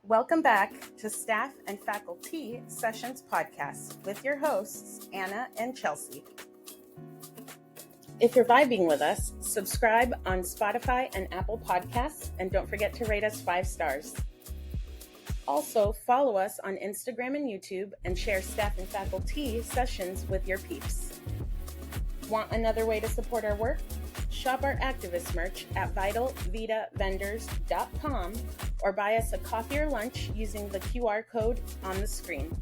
Welcome back to Staff and Faculty Sessions Podcast with your hosts, Anna and Chelsea. If you're vibing with us, subscribe on Spotify and Apple Podcasts, and don't forget to rate us 5 stars. Also, follow us on Instagram and YouTube and share Staff and Faculty Sessions with your peeps. Want another way to support our work? Shop our activist merch at vitalvitavendors.com or buy us a coffee or lunch using the QR code on the screen.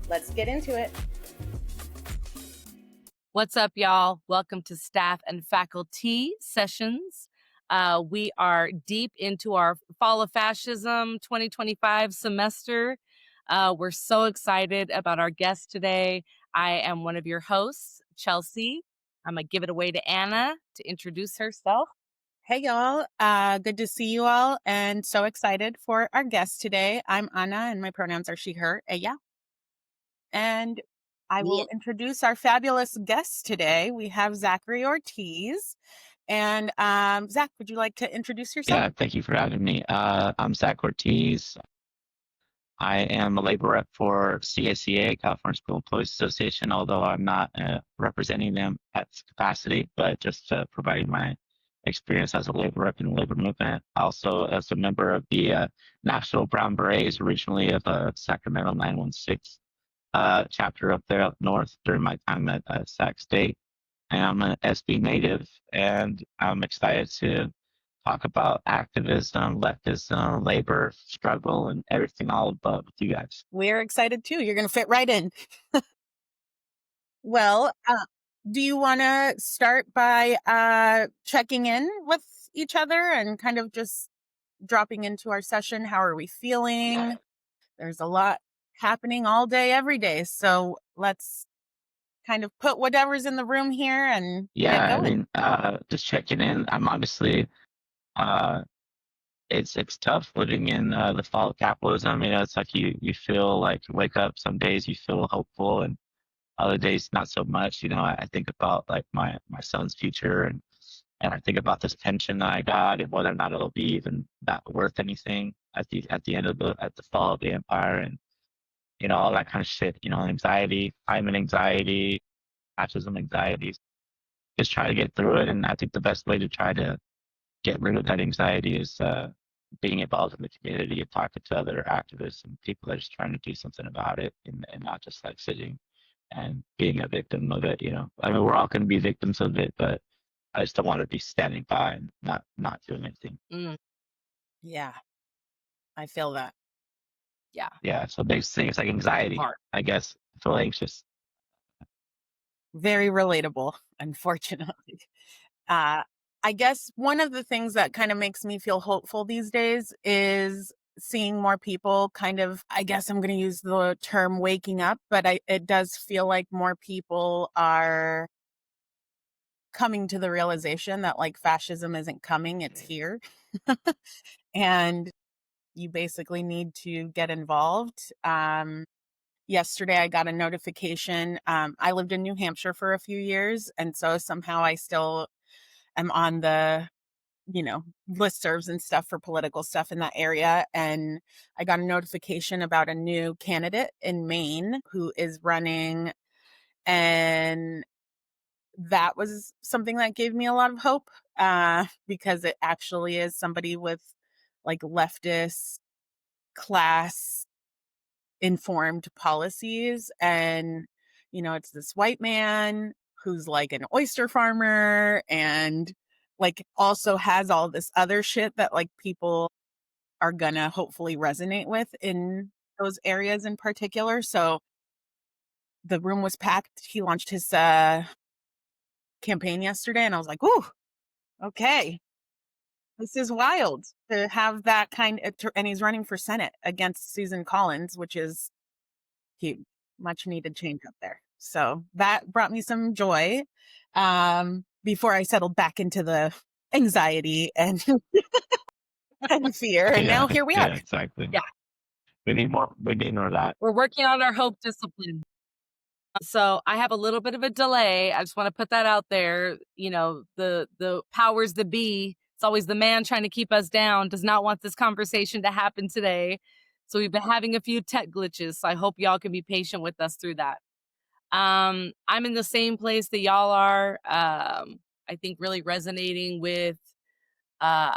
Let's get into it. What's up, y'all? Welcome to Staff and Faculty Sessions. We are deep into our Fall of Fascism 2025 semester. We're so excited about our guest today. I am one of your hosts, Chelsea. I'm going to give it away to Anna to introduce herself. Hey, y'all. Good to see you all, and so excited for our guest today. I'm Anna, and my pronouns are she, her, ella. And I will introduce our fabulous guest today. We have Zachery Ortiz. And Zach, would you like to introduce yourself? Yeah, thank you for having me. I'm Zach Ortiz. I am a labor rep for CSEA, California School Employees Association, although I'm not representing them at this capacity, but just providing my experience as a labor rep in the labor movement. Also, as a member of the National Brown Berets, originally of Sacramento 916 chapter up there up north during my time at Sac State. I'm an SB native, and I'm excited to talk about activism, leftism, labor struggle, and everything all above with you guys. We're excited too. You're going to fit right in. Well, do you want to start by checking in with each other and kind of just dropping into our session? How are we feeling? There's a lot happening all day, every day. So let's kind of put whatever's in the room here and get going. Just checking in. I'm obviously, it's tough living in the fall of capitalism. You know, it's like you feel like you wake up some days you feel hopeful, and other days not so much. You know, I think about like my son's future, and I think about this pension that I got and whether or not it'll be even not worth anything at the end of the fall of the empire, and you know, all that kind of shit. You know, anxiety, climate anxiety, fascism anxiety. Just try to get through it, and I think the best way to try to get rid of that anxiety is being involved in the community and talking to other activists and people that are just trying to do something about it, and not just like sitting and being a victim of it. You know, I mean, we're all going to be victims of it, but I just don't want to be standing by and not doing anything. Yeah, I feel that. Yeah. So biggest thing is like anxiety. I guess I feel anxious. Very relatable, unfortunately. I guess one of the things that kind of makes me feel hopeful these days is seeing more people kind of, I guess I'm going to use the term waking up, but it does feel like more people are coming to the realization that like fascism isn't coming, it's here. And you basically need to get involved. Yesterday, I got a notification. I lived in New Hampshire for a few years, and so somehow I still am on the, listservs and stuff for political stuff in that area. And I got a notification about a new candidate in Maine who is running, and that was something that gave me a lot of hope because it actually is somebody with like leftist class informed policies. And it's this white man who's like an oyster farmer and like also has all this other shit that like people are gonna hopefully resonate with in those areas in particular. So the room was packed. He launched his campaign yesterday, and I was like, ooh, okay, this is wild to have that kind of, and he's running for Senate against Susan Collins, which is huge, much needed change up there. So that brought me some joy before I settled back into the anxiety and and fear. And now here we are. Yeah, exactly. Yeah. We need more of that. We're working on our hope discipline. So I have a little bit of a delay. I just want to put that out there. You know, the powers that be, it's always the man trying to keep us down, does not want this conversation to happen today. So we've been having a few tech glitches. So I hope y'all can be patient with us through that. I'm in the same place that y'all are. I think really resonating with, uh,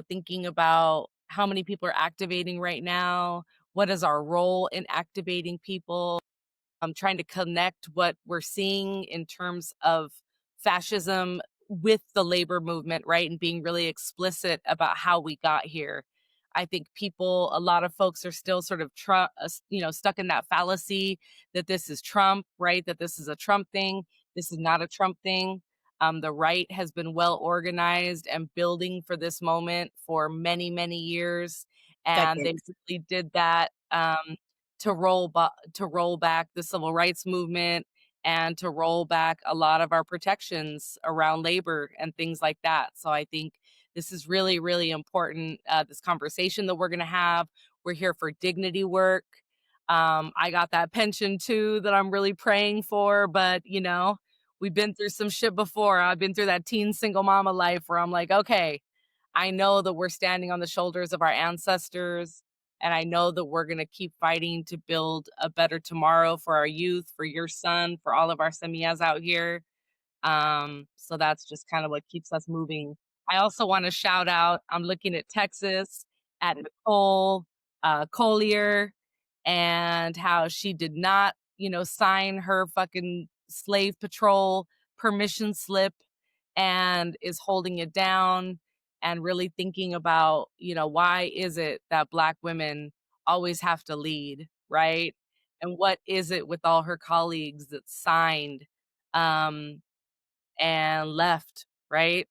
thinking about how many people are activating right now. What is our role in activating people? I'm trying to connect what we're seeing in terms of fascism with the labor movement, right? And being really explicit about how we got here. I think a lot of folks are still sort of, stuck in that fallacy that this is Trump, right? That this is a Trump thing. This is not a Trump thing. The right has been well organized and building for this moment for many, many years. And they Decades. really did that. To roll back the civil rights movement and to roll back a lot of our protections around labor and things like that. So I think this is really, really important. This conversation that we're going to have. We're here for dignity work. I got that pension too that I'm really praying for, but we've been through some shit before. I've been through that teen single mama life where I'm like, okay, I know that we're standing on the shoulders of our ancestors. And I know that we're going to keep fighting to build a better tomorrow for our youth, for your son, for all of our semillas out here. So that's just kind of what keeps us moving. I also want to shout out, I'm looking at Texas, at Nicole Collier, and how she did not, sign her fucking slave patrol permission slip and is holding it down and really thinking about, why is it that Black women always have to lead, right? And what is it with all her colleagues that signed um, and left, right?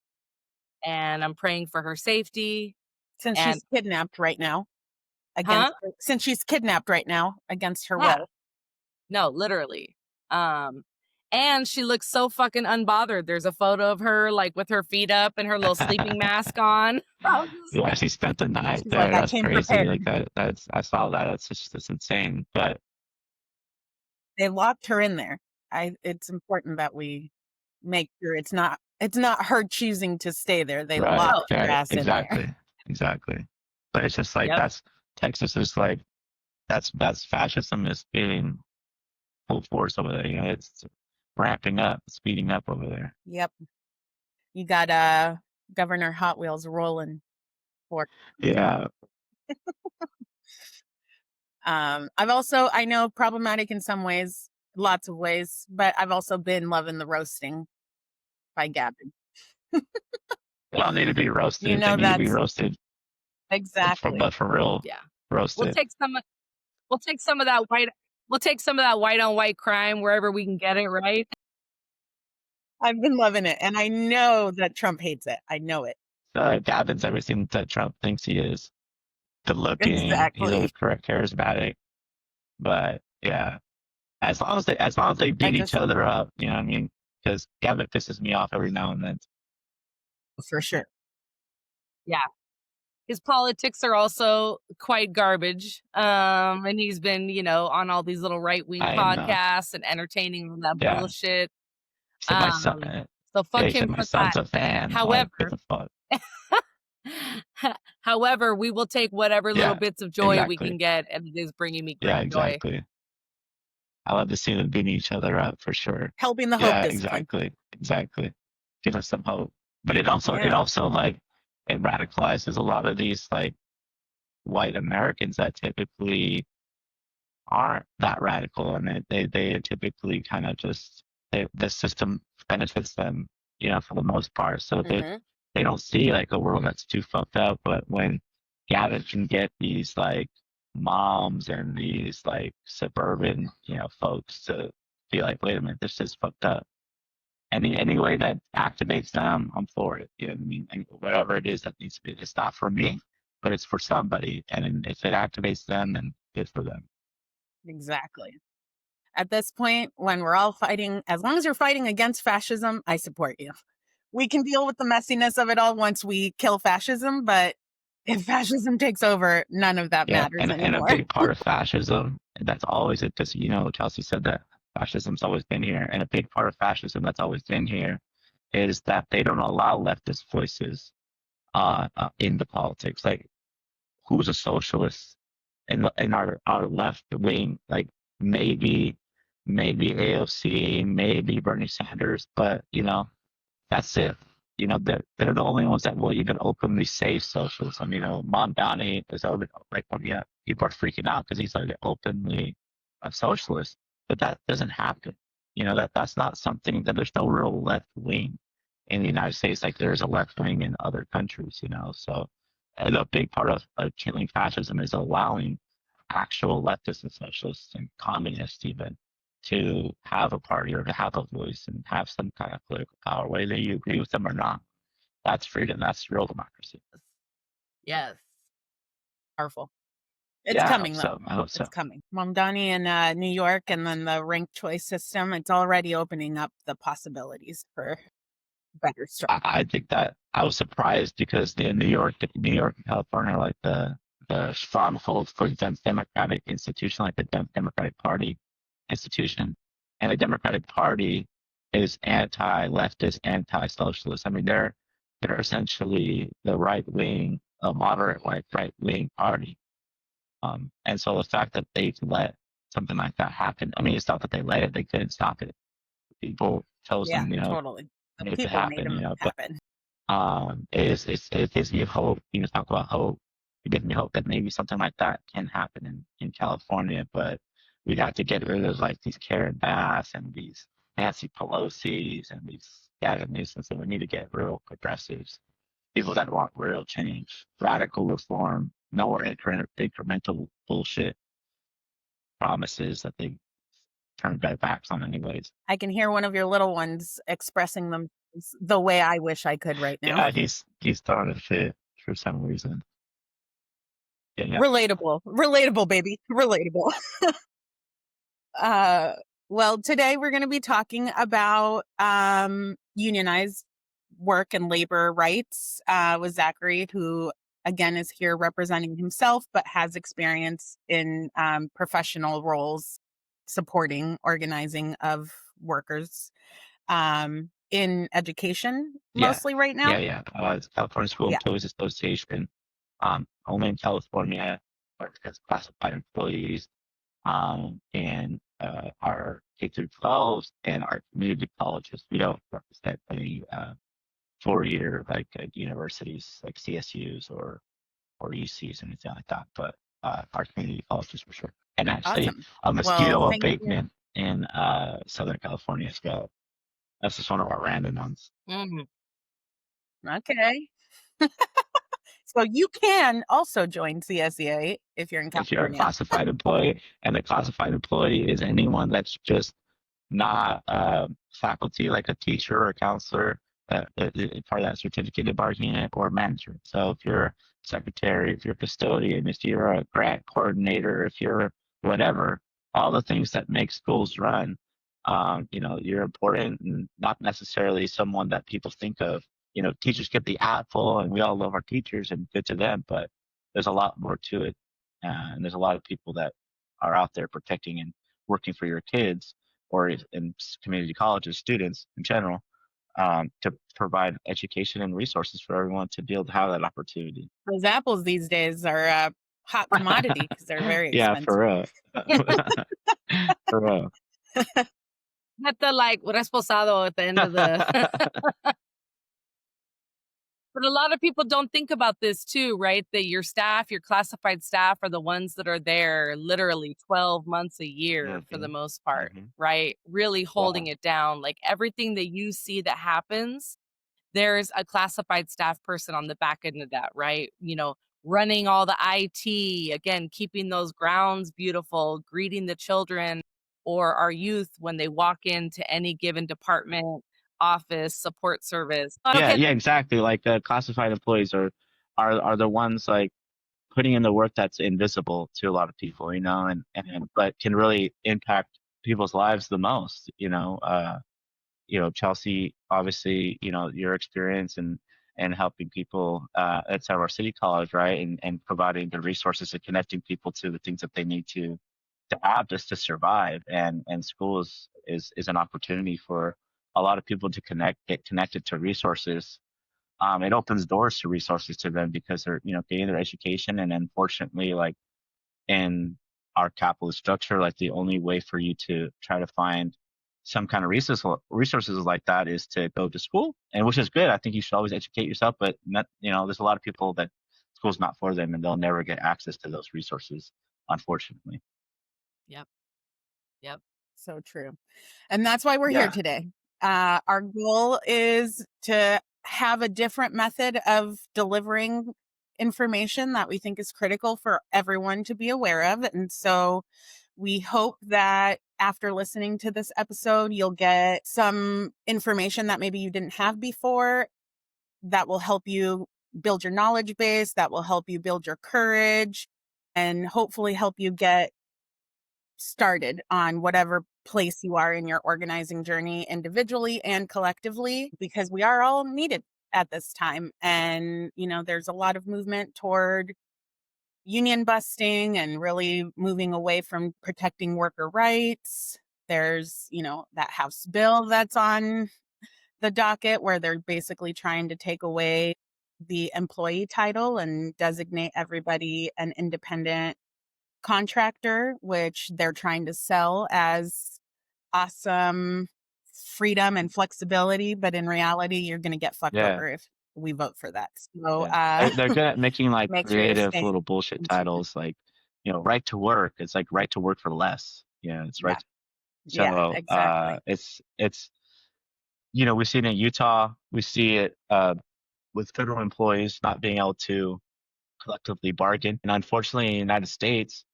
And I'm praying for her safety. Since And she's kidnapped right now huh? since she's kidnapped right now against her Yeah, will. no, literally. Um, and she looks so fucking unbothered. There's a photo of her like with her feet up and her little sleeping mask on. I was just Yeah, like, she spent the night She's like, there. I That's came crazy. prepared. Like I saw that. That's insane. But They locked her in there. It's important that we make sure it's not her choosing to stay there. They right, locked oh, her right, ass in there. exactly. But it's just like yep. Texas is like that's fascism is being full force over there. It's ramping up, speeding up over there. Yep. You got Governor Hot Wheels rolling for. Yeah, I know problematic in some ways, lots of ways, but I've also been loving the roasting by Gavin. they don't need to be You roasted. They know need to be that's roasted, exactly. but for real, Yeah. We'll roasted. take some we'll take some of that white we'll take some of that white on white crime wherever we can get it, right? I've been loving it, and I know that Trump hates it. I know it. Gavin's everything that Trump thinks he is. Good looking, he's Exactly. always correct, charismatic. But yeah, as long as they I beat each just other up, you know what I mean? Because Gavin pisses me off every now and then. for sure. Yeah. His politics are also quite garbage. And he's been, on all these little right-wing I know. podcasts and entertaining all that Yeah. bullshit. He said my son. Um, so Yeah, fuck he said him my for that. son's a fan. I'm like, what However, the fuck? however, we will take whatever little Yeah, bits of joy we exactly. can get, and it is bringing me Yeah, great joy. exactly. I love to see them beating each other up for sure. Helping the hope Yeah, discipline. exactly. Give us some hope. But Yeah. it radicalizes a lot of these like white Americans that typically aren't that radical, and they typically kind of just the system benefits them, for the most part. So Hmm. they don't see like a world that's too fucked up. But when Gavin can get these like moms and these like suburban, folks to be like, wait a minute, this is fucked up. Any way that activates them, I'm for it. You know what I mean? And whatever it is that needs to be, it's not for me, but it's for somebody. And if it activates them, then good for them. Exactly. At this point, when we're all fighting, as long as you're fighting against fascism, I support you. We can deal with the messiness of it all once we kill fascism, but if fascism takes over, none of that Yeah, matters and a anymore. big part of fascism, that's always it, because Chelsea said that fascism's always been here, and a big part of fascism that's always been here is that they don't allow leftist voices into politics. Like, who's a socialist? in our left wing, like maybe maybe AOC, maybe Bernie Sanders, but that's it. They're the only ones that will even openly say socialism. Mondani is open, like, oh, yeah, people are freaking out because he's like openly a socialist, but that doesn't happen. That's not something that there's no real left wing in the United States like there's a left wing in other countries. So and a big part of killing fascism is allowing actual leftists and socialists and communists even to have a party or to have a voice and have some kind of political power, whether you agree with them or not. That's freedom. That's real democracy. Yes. Powerful. It's Yeah, I hope coming so. though. I hope so. It's coming. Mamdani in New York, and then the ranked choice system. It's already opening up the possibilities for better structure. I think that I was surprised because New York and California are like the stronghold for the Democratic institution, like the Democratic Party institution, and the Democratic Party is anti-leftist, anti-socialist. I mean, they're essentially the right wing, a moderate right wing party. And so the fact that they let something like that happen, I mean, it's not that they let it; they couldn't stop it. People chose Yeah, them, totally. The made it to people made happen, them but happen. it gives me hope. Talk about hope. It gives me hope that maybe something like that can happen in California, but we'd have to get rid of like these Karen Bass and these Nancy Pelosi's and these Gavin Newsoms, and we need to get real progressives, people that want real change, radical reform, no more incremental bullshit promises that they turn their backs on anyways. I can hear one of your little ones expressing them the way I wish I could right now. Yeah, he's throwing a fit for some reason. Yeah. Relatable, baby, relatable. Well, today we're going to be talking about unionized work and labor rights with Zachery, who again is here representing himself, but has experience in professional roles supporting organizing of workers in education, Yeah, mostly right now. yeah. It's California School Yeah, Employees Association, only in California, work as classified employees, and our K through 12s and our community colleges. We don't represent any 4-year like universities like CSUs or UCs or anything like that, but our community colleges for sure. And actually, awesome. a Well, mosquito thank you. abatement in Southern California as well. That's just one of our random ones. Mhm. Okay. So you can also join CSEA if you're in If you're a California. classified employee, and a classified employee is anyone that's just not faculty, like a teacher or a counselor, part of that certificated bargaining unit or manager. So if you're a secretary, if you're a custodian, if you're a grant coordinator, if you're whatever, all the things that make schools run, you're important and not necessarily someone that people think of. Teachers get the apple and we all love our teachers and good to them, but there's a lot more to it. And there's a lot of people that are out there protecting and working for your kids or in community colleges, students in general, to provide education and resources for everyone to be able to have that opportunity. Those apples these days are a hot commodity because they're very Yeah, for expensive. real. For real. Not the like resposado at the end of the. But a lot of people don't think about this too, right? That your staff, your classified staff are the ones that are there literally 12 months a year for the Mhm, most part, mhm. right? Really Yeah. holding it down. Like everything that you see that happens, there's a classified staff person on the back end of that, right? Running all the IT, again, keeping those grounds beautiful, greeting the children or our youth when they walk into any given department, office, support service. Yeah, Okay. yeah, exactly. Like classified employees are the ones like putting in the work that's invisible to a lot of people, and but can really impact people's lives the most. Chelsea, obviously, your experience and helping people at Our City College, right, and providing the resources and connecting people to the things that they need to have just to survive. And school is an opportunity for a lot of people to get connected to resources. It opens doors to resources to them because they're getting their education, and unfortunately, like in our capitalist structure, like the only way for you to try to find some kind of resources like that is to go to school, and which is good. I think you should always educate yourself, but not, there's a lot of people that school's not for them, and they'll never get access to those resources, unfortunately. Yep. Yep. So true. And that's why we're here Yeah, today. Our goal is to have a different method of delivering information that we think is critical for everyone to be aware of. And so we hope that after listening to this episode, you'll get some information that maybe you didn't have before that will help you build your knowledge base, that will help you build your courage, and hopefully help you get started on whatever place you are in your organizing journey individually and collectively, because we are all needed at this time. And, there's a lot of movement toward union busting and really moving away from protecting worker rights. There's, that House bill that's on the docket where they're basically trying to take away the employee title and designate everybody an independent contractor, which they're trying to sell as awesome freedom and flexibility, but in reality, you're going to get fucked yeah, over if we vote for that. So, yeah. They're good at making like make sure you're creative staying little bullshit in tune. titles, like right to work. It's like right to work for less. Yeah, it's right. Yeah, yeah, So exactly. it's we've seen it in Utah. We see it with federal employees not being able to collectively bargain, and unfortunately, in the United States,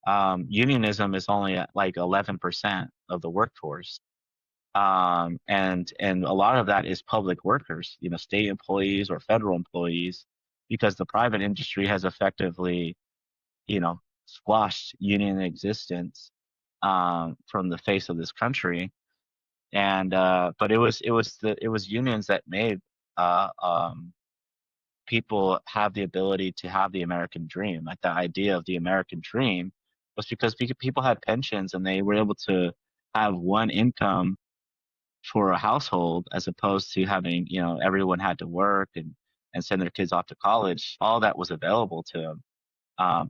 unionism is only at like 11% of the workforce. And a lot of that is public workers, state employees or federal employees, because the private industry has effectively, squashed union existence from the face of this country. And but it was unions that made uh, um, people have the ability to have the American dream. Like the idea of the American dream was because people had pensions and they were able to have one income for a household, as opposed to having, everyone had to work and send their kids off to college. All that was available to them.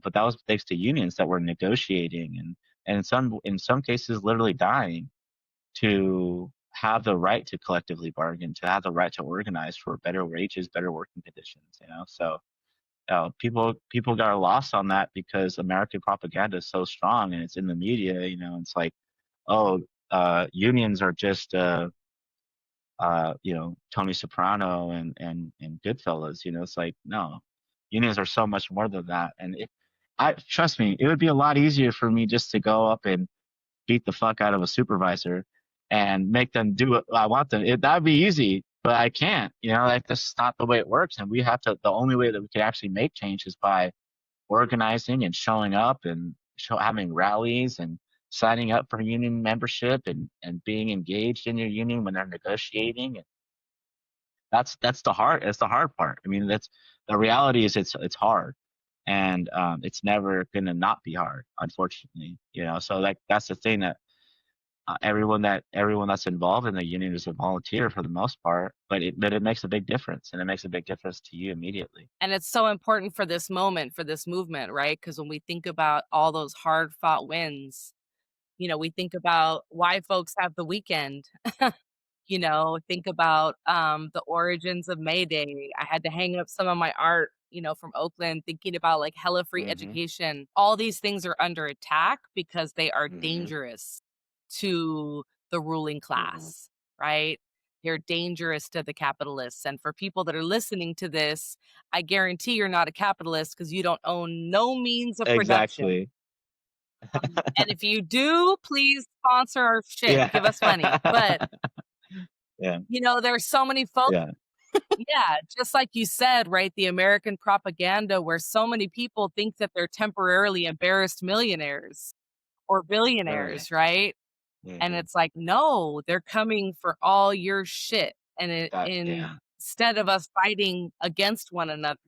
But that was thanks to unions that were negotiating and in some cases literally dying to have the right to collectively bargain, to have the right to organize for better wages, better working conditions. So people got lost on that because American propaganda is so strong and it's in the media. It's like, oh, unions are just Tony Soprano and Goodfellas. It's like, no, unions are so much more than that. And I trust me, it would be a lot easier for me just to go up and beat the fuck out of a supervisor and make them do what I want them. That'd be easy, but I can't. Like that's not the way it works. And we have to. The only way that we can actually make change is by organizing and showing up and having rallies and signing up for union membership and being engaged in your union when they're negotiating. And that's the hard part. I mean, that's the reality is it's hard, and it's never gonna not be hard, unfortunately. So like that's the thing that everyone that's involved in the union is a volunteer for the most part, but it makes a big difference, and it makes a big difference to you immediately. And it's so important for this moment, for this movement, right? Because when we think about all those hard fought wins, we think about why folks have the weekend. Think about the origins of May Day. I had to hang up some of my art, from Oakland, thinking about like hella free Hmm. education. All these things are under attack because they are Hmm. dangerous to the ruling Hmm. class, right? They're dangerous to the capitalists. And for people that are listening to this, I guarantee you're not a capitalist because you don't own no means of production. Exactly. And if you do, please sponsor our shit. Yeah. Give us money. But Yeah. there's so many folks. Yeah. Yeah, just like you said, right? The American propaganda where so many people think that they're temporarily embarrassed millionaires or Oh yeah. billionaires, right? And Hmm. it's like, no, they're coming for all your shit. And Yeah. instead of us fighting against one another,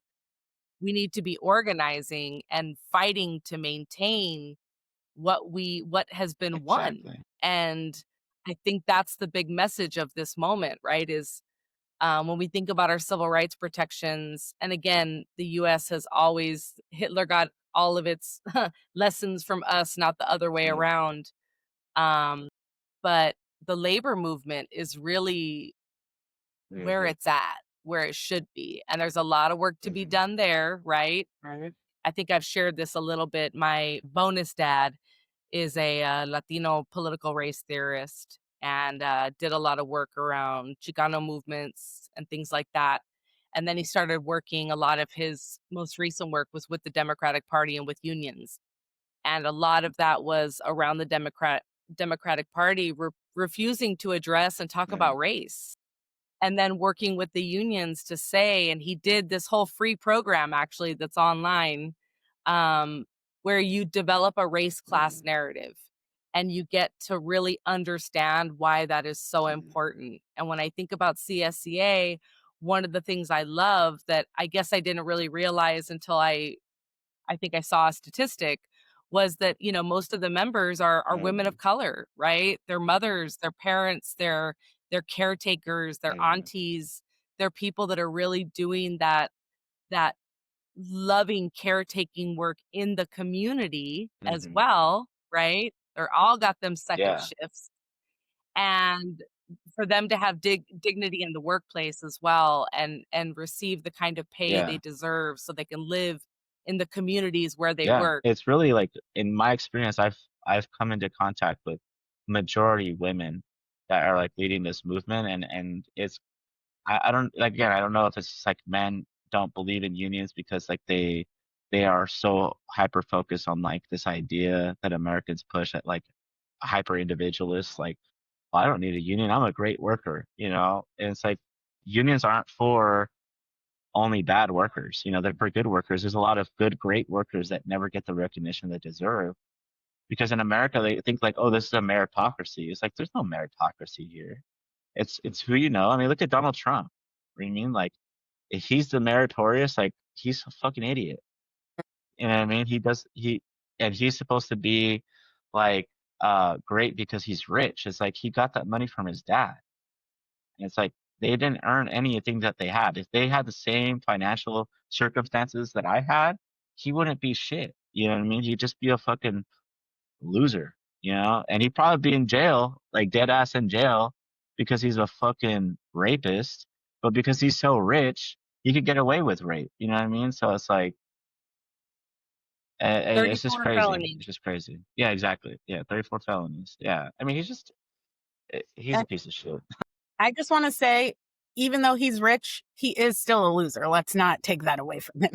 we need to be organizing and fighting to maintain what has been won. Exactly. And I think that's the big message of this moment, right? Is when we think about our civil rights protections, and again, the US has always, Hitler got all of its lessons from us, not the other way Right. around. Um, but the labor movement is really where Mhm. it's at, where it should be. And there's a lot of work to be Mhm. done there, right? Right. I think I've shared this a little bit. My bonus dad is a Latino political race theorist and did a lot of work around Chicano movements and things like that. And then he started working, a lot of his most recent work was with the Democratic Party and with unions. And a lot of that was around the Democratic Party refusing to address and talk Yeah. about race, and then working with the unions to say, and he did this whole free program actually that's online, um, where you develop a race class Mhm. narrative and you get to really understand why that is so Mhm. important. And when I think about CSCA, one of the things I love that I guess I didn't really realize until I think I saw a statistic, was that, you know, most of the members are women of Mhm. color, right? They're mothers, they're parents, they're caretakers, they're Mhm. aunties, they're people that are really doing that loving caretaking work in the community as Mhm. well, right? They're all got them second Yeah. shifts. And for them to have dignity in the workplace as well, and receive the kind of pay they Yeah. deserve so they can live in the communities where they Yeah. work. It's really like in my experience, I've come into contact with majority women that are like leading this movement, and it's I don't like again, I don't know if it's just like men don't believe in unions because like they are so hyper focused on like this idea that Americans push at like hyper individualists, like, well, I don't need a union. I'm a great worker, you know? And it's like unions aren't for only bad workers, you know, they're for good workers. There's a lot of good, great workers that never get the recognition they deserve. Because in America they think like, oh, this is a meritocracy. It's like there's no meritocracy here. It's who you know. I mean, look at Donald Trump. You know what I mean? Like if he's the meritorious, like he's a fucking idiot. You know what I mean? And he's supposed to be like great because he's rich. It's like he got that money from his dad. And it's like they didn't earn anything that they had. If they had the same financial circumstances that I had, he wouldn't be shit. You know what I mean? He'd just be a fucking loser, you know? And he'd probably be in jail, like dead ass in jail because he's a fucking rapist. But because he's so rich, he could get away with rape. You know what I mean? So it's like, it's just 34 crazy. felonies. It's just crazy. Yeah, exactly. Yeah, 34 felonies. Yeah. I mean, he's a And piece of shit. I just want to say, even though he's rich, he is still a loser. Let's not take that away from him.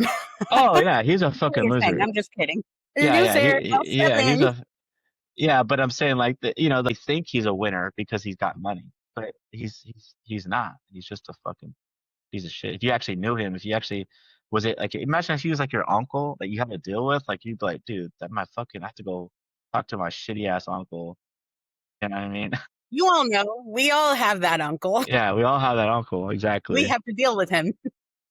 Oh yeah, he's a What fucking you're saying, loser. I'm just kidding. Yeah, Introduce yeah, Eric. I'll step yeah, in. yeah, but I'm saying like you know, they think he's a winner because he's got money, but he's not. He's just a fucking piece of shit. If you actually knew him, if you actually was it like imagine if he was like your uncle that you have to deal with, like you'd be like, dude, that my fucking I have to go talk to my shitty ass uncle. You know what I mean? You all know, we all have that uncle. Yeah, we all have that uncle, We exactly. have to deal with him.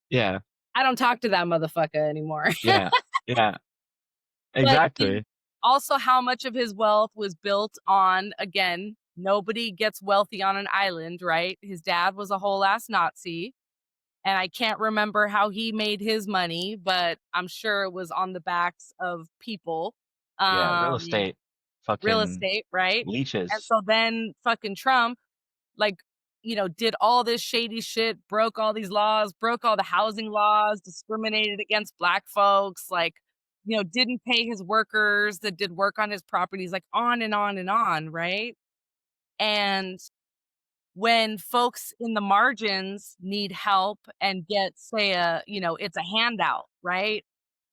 Yeah, I don't talk to that motherfucker anymore. yeah, yeah, But, you know, exactly. also how much of his wealth was built on, again, nobody gets wealthy on an island, right? His dad was a whole ass Nazi, and I can't remember how he made his money, but I'm sure it was on the backs of people. Yeah, real Um, estate, Real fucking estate, right? And leeches. so then fucking Trump, like, you know, did all this shady shit, broke all these laws, broke all the housing laws, discriminated against black folks, like, you know, didn't pay his workers that did work on his properties, like on and on and on, right? And when folks in the margins need help and get, say, you know, it's a handout, right?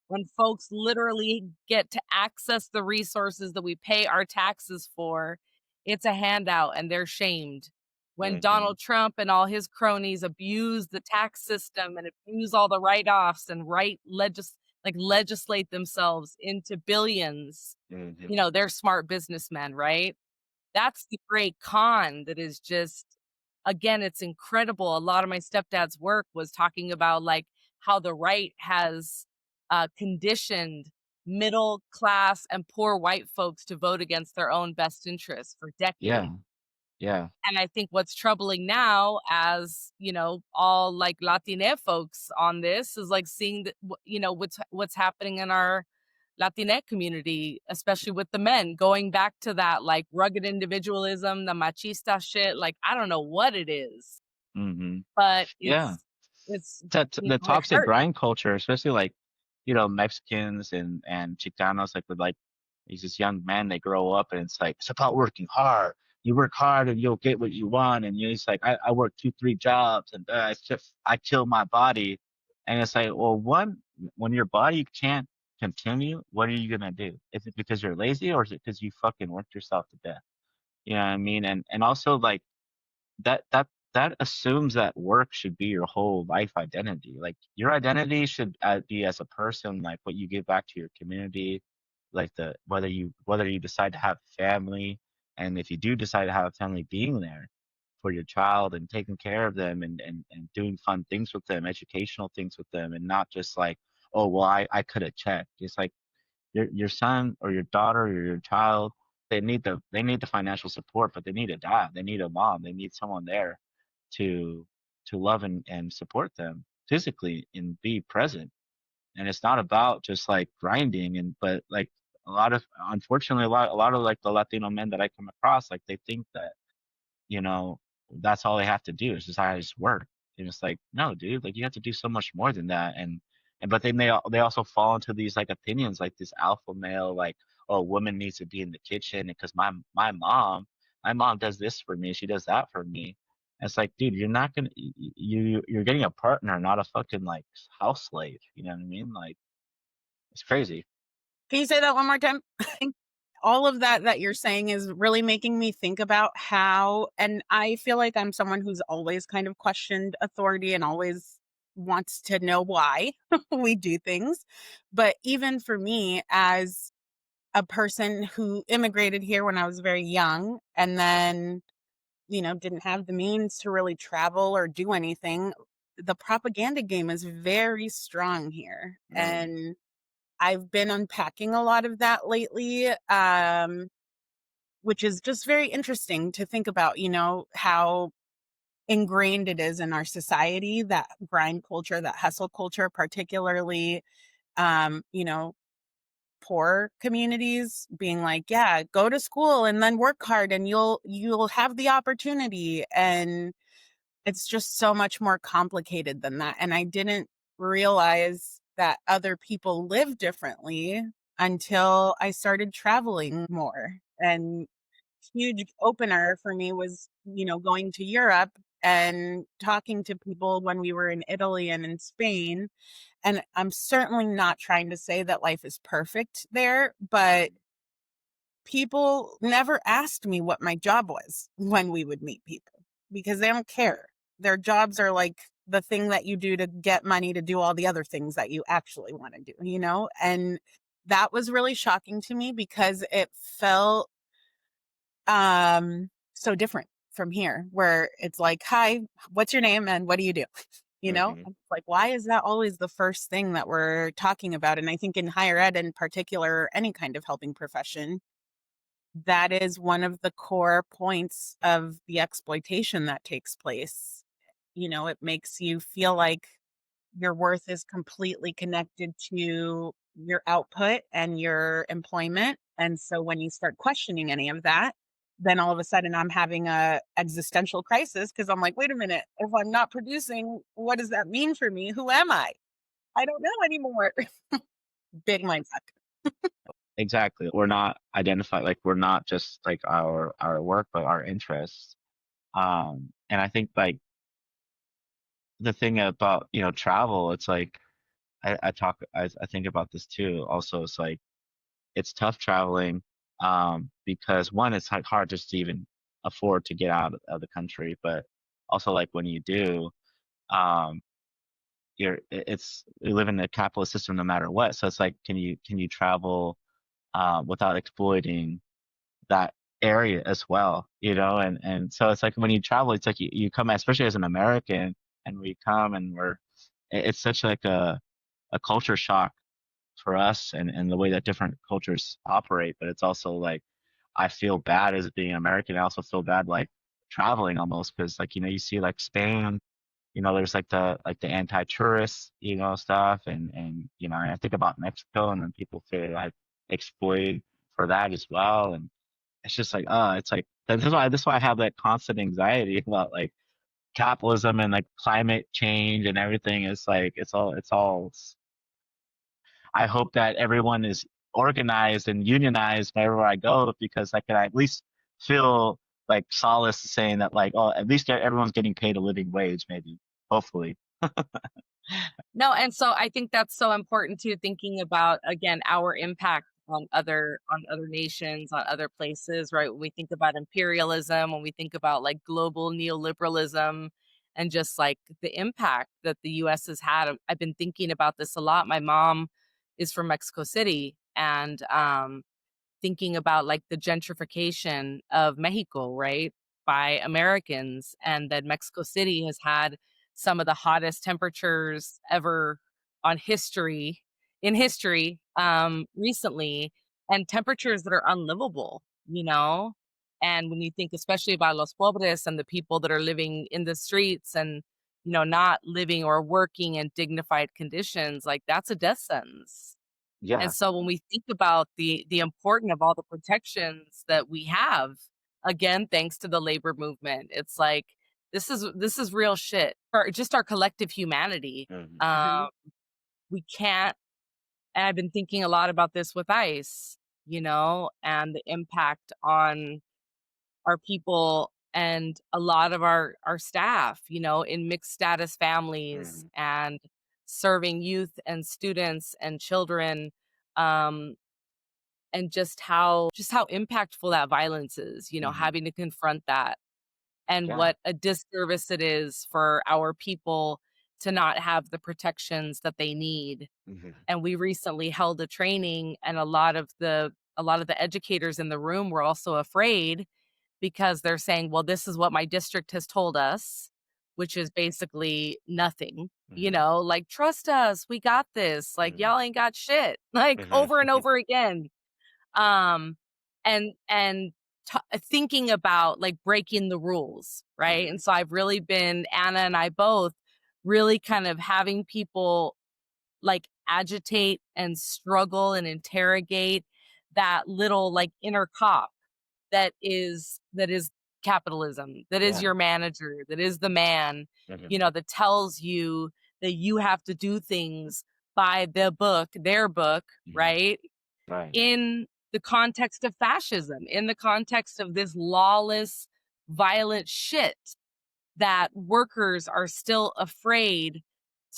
When folks literally get to access the resources that we pay our taxes for, it's a handout and they're shamed. When Mhm. Donald Trump and all his cronies abuse the tax system and abuse all the write-offs and legislate themselves into billions, Mhm. you know, they're smart businessmen, right? That's the great con that is just, again, it's incredible. A lot of my stepdad's work was talking about like how the right has conditioned middle class and poor white folks to vote against their own best interests for decades. Yeah, yeah, And I think what's troubling now, as you know, all like Latina folks on this, is like seeing that, you know, what's happening in our Latinx community, especially with the men, going back to that like rugged individualism, the machista shit. Like, I don't know what it is, Hmm. but Yeah. it's That you the know, it toxic hurts. grind culture, especially like, Mexicans and Chicanos, like with like these just young men, they grow up and it's like it's about working hard. You work hard and you'll get what you want. And you're just like, I work two, three jobs and it's just I kill my body. And it's like, well, when your body can't continue, what are you gonna do? Is it because you're lazy or is it because you fucking worked yourself to death? You know what I mean? And also like that assumes that work should be your whole life identity. Like your identity should be as a person, like what you give back to your community, like the whether you decide to have family, and if you do decide to have a family, being there for your child and taking care of them and doing fun things with them, educational things with them, and not just like, oh well, I could have checked. It's like your son or your daughter or your child, they need the financial support, but they need a dad, they need a mom, they need someone there to love and support them physically and be present. And it's not about just like grinding but like unfortunately a lot of like the Latino men that I come across, like they think that you know, that's all they have to do is just work. And it's like, no, dude, like you have to do so much more than that. And but they also fall into these like opinions, like this alpha male, like, oh, woman needs to be in the kitchen because my mom does this for me, she does that for me. And it's like, dude, you're not gonna you're getting a partner, not a fucking like house slave. You know what I mean? Like it's crazy. Can you say that one more time? All of that you're saying is really making me think about how, and I feel like I'm someone who's always kind of questioned authority and always wants to know why we do things. But even for me, as a person who immigrated here when I was very young and then, didn't have the means to really travel or do anything, the propaganda game is very strong here. Right. And I've been unpacking a lot of that lately, which is just very interesting to think about, how ingrained it is in our society, that grind culture, that hustle culture, particularly, um, you know, poor communities being like, yeah, go to school and then work hard and you'll have the opportunity. And it's just so much more complicated than that. And I didn't realize that other people live differently until I started traveling more. And huge opener for me was, going to Europe and talking to people when we were in Italy and in Spain. And I'm certainly not trying to say that life is perfect there, but people never asked me what my job was when we would meet people because they don't care. Their jobs are like the thing that you do to get money to do all the other things that you actually want to do. And that was really shocking to me because it felt so different from here where it's like, hi, what's your name and what do you do? Hmm. It's like, why is that always the first thing that we're talking about? And I think in higher ed in particular, any kind of helping profession, that is one of the core points of the exploitation that takes place. It makes you feel like your worth is completely connected to your output and your employment. And so when you start questioning any of that, then all of a sudden I'm having a existential crisis because I'm like, wait a minute, if I'm not producing, what does that mean for me? Who am I? I don't know anymore. Big mind fuck. Exactly. We're not identified, like we're not just like our work, but our interests. And I think like the thing about, travel, it's like I think about this too. Also, it's like it's tough traveling, because one, it's like hard just to even afford to get out of the country, but also like when you do, um, we live in a capitalist system no matter what. So it's like, can you travel without exploiting that area as well, and so it's like when you travel, it's like you come, especially as an American, and we come and it's such like a culture shock for us and the way that different cultures operate. But it's also like I feel bad as being American. I also feel bad like traveling almost because like you see like Spain. there's like the anti-tourist, stuff, and I think about Mexico, and then people feel like exploited for that as well, and it's just like, it's like this is why I have that constant anxiety about like capitalism and like climate change and everything. It's like it's all. I hope that everyone is organized and unionized wherever I go, because I can at least feel like solace saying that, like, oh, at least everyone's getting paid a living wage, maybe, hopefully. No, and so I think that's so important too, thinking about again our impact on other nations, on other places, right? When we think about imperialism, when we think about like global neoliberalism and just like the impact that the US has had. I've been thinking about this a lot. My mom is from Mexico City, and thinking about like the gentrification of Mexico, right? By Americans, and that Mexico City has had some of the hottest temperatures ever on history in history recently, and temperatures that are unlivable, you know? And when you think especially about los pobres and the people that are living in the streets and not living or working in dignified conditions, like that's a death sentence. And Yeah. so when we think about the importance of all the protections that we have, again, thanks to the labor movement, it's like this is real shit for just our collective humanity. Hmm. Um, we can't. And I've been thinking a lot about this with ICE, and the impact on our people and a lot of our staff, in mixed status families Hmm. and serving youth and students and children. Um, and just how impactful that violence is, Hmm. having to confront that, and Yeah. what a disservice it is for our people to not have the protections that they need. Hmm. And we recently held a training, and a lot of the educators in the room were also afraid because they're saying, well, this is what my district has told us, which is basically nothing. Hmm. Like, trust us, we got this. Like, Hmm. y'all ain't got shit. Like, over and Hmm. over again. um and thinking about like breaking the rules, right? And Hmm. so I've really been, Anna and I both, really kind of having people like agitate and struggle and interrogate that little like inner cop that is capitalism, that is Yeah. your manager, that is the man, Hmm. that tells you that you have to do things by their book, Hmm. right? Right. In the context of fascism, in the context of this lawless, violent shit, that workers are still afraid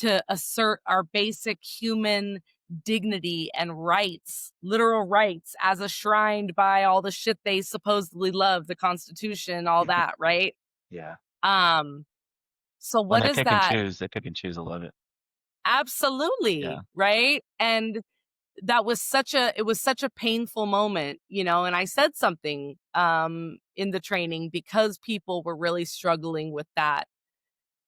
to assert our basic human dignity and rights, literal rights, as enshrined by all the shit they supposedly love, the Constitution, all that, right? Yeah. Um, so When what they is pick and that? choose, they pick and choose. I love it. Yeah. Absolutely, right? And it was such a painful moment, and I said something in the training because people were really struggling with that,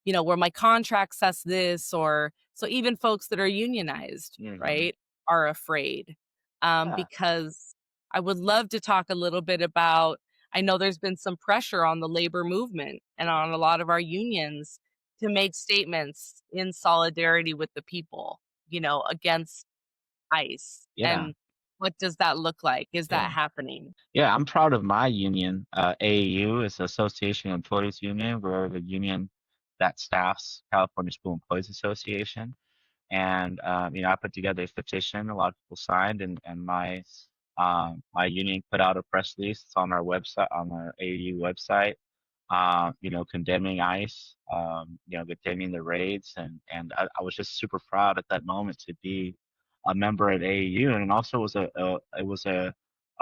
where my contract says this, or so even folks that are unionized, Hmm. right, are afraid. Yeah. Because I would love to talk a little bit about, I know there's been some pressure on the labor movement and on a lot of our unions to make statements in solidarity with the people, against ICE. Yeah. And what does that look like? Is that Yeah. happening? Yeah, I'm proud of my union. AAU is the Association of Employees Union. We're the union that staffs California School Employees Association. And I put together a petition. A lot of people signed, and my union put out a press release. It's on our website, on our AAU website. Condemning ICE, condemning the raids, and I was just super proud at that moment to be a member at AAU, and also was a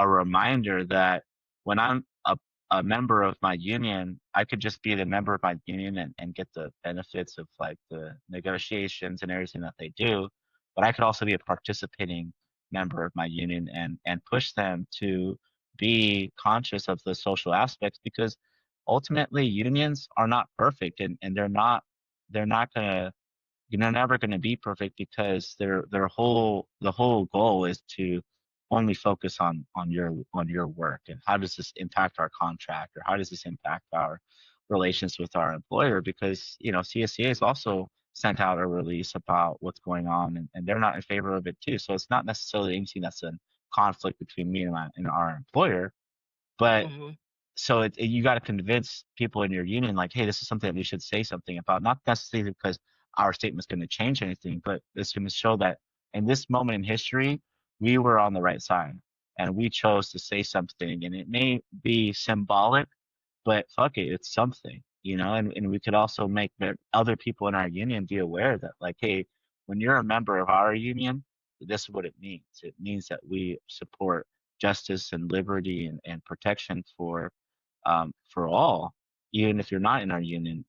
reminder that when I'm a member of my union, I could just be the member of my union and get the benefits of like the negotiations and everything that they do, but I could also be a participating member of my union and push them to be conscious of the social aspects, because ultimately unions are not perfect, and they're not gonna they're never gonna be perfect, because the whole goal is to only focus on your work, and how does this impact our contract, or how does this impact relations with our employer because, CSCA has also sent out a release about what's going on and they're not in favor of it too. So it's not necessarily anything that's in conflict between me and our employer, but Mhm. so you got to convince people in your union, like, hey, this is something that we should say something about, not necessarily because our statement's going to change anything, but it's going to show that in this moment in history, we were on the right side and we chose to say something. And it may be symbolic, but fuck it, it's something, and we could also make other people in our union be aware that, like, hey, when you're a member of our union, this is what it means. It means that we support justice and liberty and protection for all, even if you're not in our union.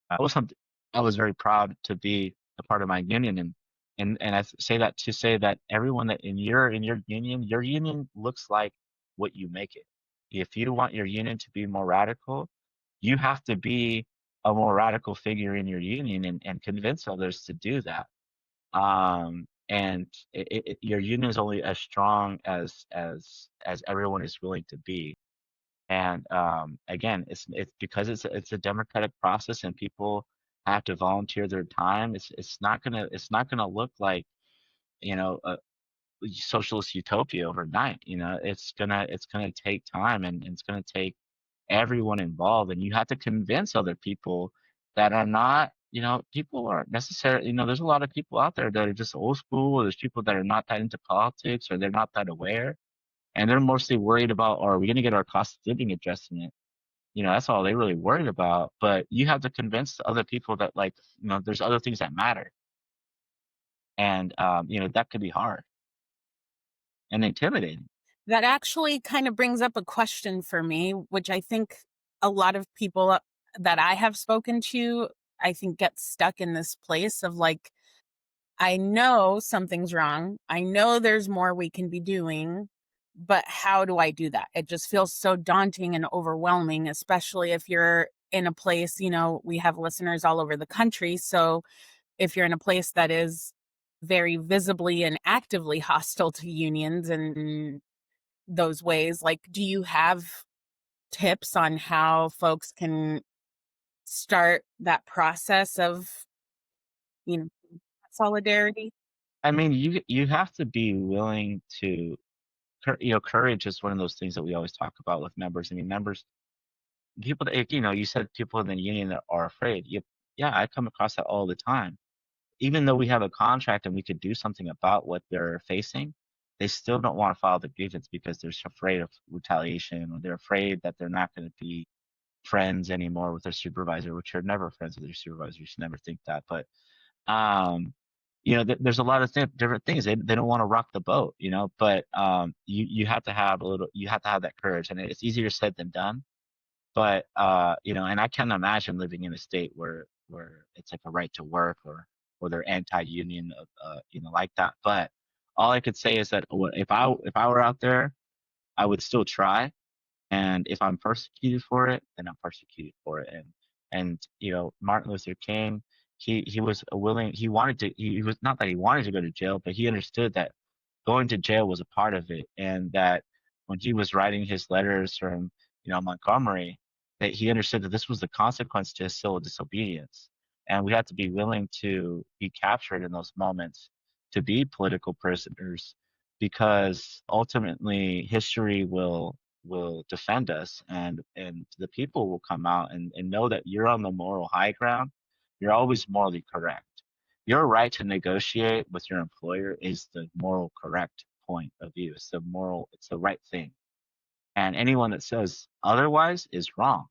I was some- I was very proud to be a part of my union, and I say that to say that everyone that your union looks like what you make it. If you want your union to be more radical, you have to be a more radical figure in your union and convince others to do that. And your union is only as strong as everyone is willing to be. And again, it's because it's a democratic process and people have to volunteer their time. It's not gonna look like, a socialist utopia overnight. It's gonna take time and it's gonna take everyone involved, and you have to convince other people that are not. People aren't necessarily. There's a lot of people out there that are just old school. Or there's people that are not that into politics or they're not that aware, and they're mostly worried about, are we going to get our cost of living adjustment? That's all they're really worried about. But you have to convince other people that, like, there's other things that matter. And, that could be hard and intimidating. That actually kind of brings up a question for me, which I think a lot of people that I have spoken to, I think get stuck in this place of like, I know something's wrong. I know there's more we can be doing, but how do I do that? It just feels so daunting and overwhelming, especially if you're in a place, we have listeners all over the country. So if you're in a place that is very visibly and actively hostile to unions and those ways, like, do you have tips on how folks can start that process of, you know, solidarity? I mean, you have to be willing to, courage is one of those things that we always talk about with members. I mean, members, people that, you said people in the union that are afraid. Yeah, I come across that all the time. Even though we have a contract and we could do something about what they're facing, they still don't want to file the grievance because they're so afraid of retaliation, or they're afraid that they're not going to be friends anymore with their supervisor, which you're never friends with your supervisor. You should never think that. But, um, there's a lot of different things. They don't want to rock the boat, but you have to have you have to have that courage, and it's easier said than done. But, and I can't imagine living in a state where it's like a right to work, or they're anti-union, like that. But all I could say is that, if I were out there, I would still try. And if I'm persecuted for it, then I'm persecuted for it. And Martin Luther King, he was willing. He was, not that he wanted to go to jail, but he understood that going to jail was a part of it, and that when he was writing his letters from, Montgomery, that he understood that this was the consequence to his civil disobedience, and we have to be willing to be captured in those moments, to be political prisoners, because ultimately history will defend us, and the people will come out and know that you're on the moral high ground. You're always morally correct. Your right to negotiate with your employer is the moral correct point of view. It's the right thing. And anyone that says otherwise is wrong.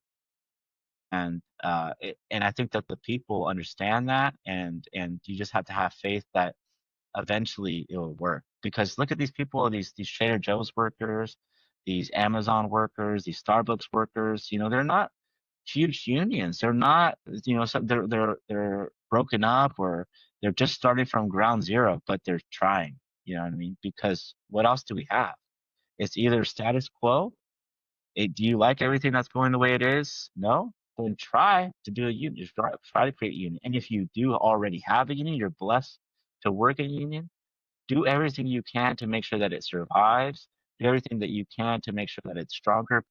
And I think that the people understand that, and you just have to have faith that eventually it will work. Because look at these people, these Trader Joe's workers, these Amazon workers, these Starbucks workers. They're not huge unions. They're not, they're broken up, or they're just starting from ground zero, but they're trying. You know what I mean? Because what else do we have? It's either status quo. Do you like everything that's going the way it is? No? Then try to do a union. Just try to create a union. And if you do already have a union, you're blessed to work in a union. Do everything you can to make sure that it survives. Do everything that you can to make sure that it's stronger.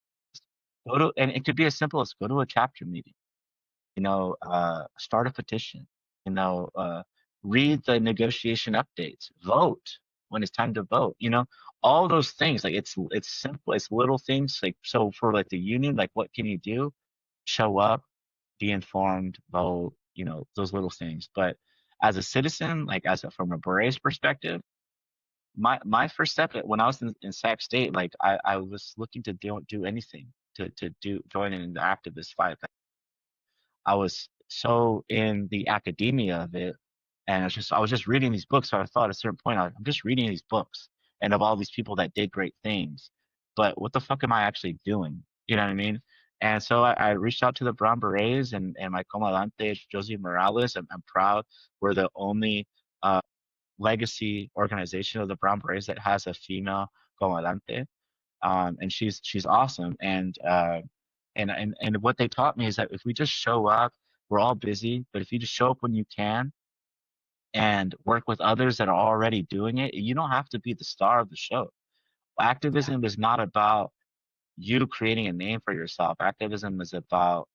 And it could be as simple as go to a chapter meeting. start a petition, you know, read the negotiation updates, vote when it's time to vote, all those things. Like it's simple, it's little things. Like, so for like the union, like what can you do? Show up, be informed, vote, those little things. But as a citizen, like from a Beret's perspective, my first step when I was in Sac State, like I was looking to do anything to join in the activist fight. I was so in the academia of it, and I was just reading these books. So I thought at a certain point, I'm just reading these books and of all these people that did great things, but what the fuck am I actually doing? You know what I mean? And so I reached out to the Brown Berets and my comandante Josie Morales. I'm proud we're the only uh, legacy organization of the Brown Berets that has a female comandante, and she's awesome. And what they taught me is that if we just show up, we're all busy, but if you just show up when you can and work with others that are already doing it, you don't have to be the star of the show. Yeah. Activism is not about you creating a name for yourself. Activism is about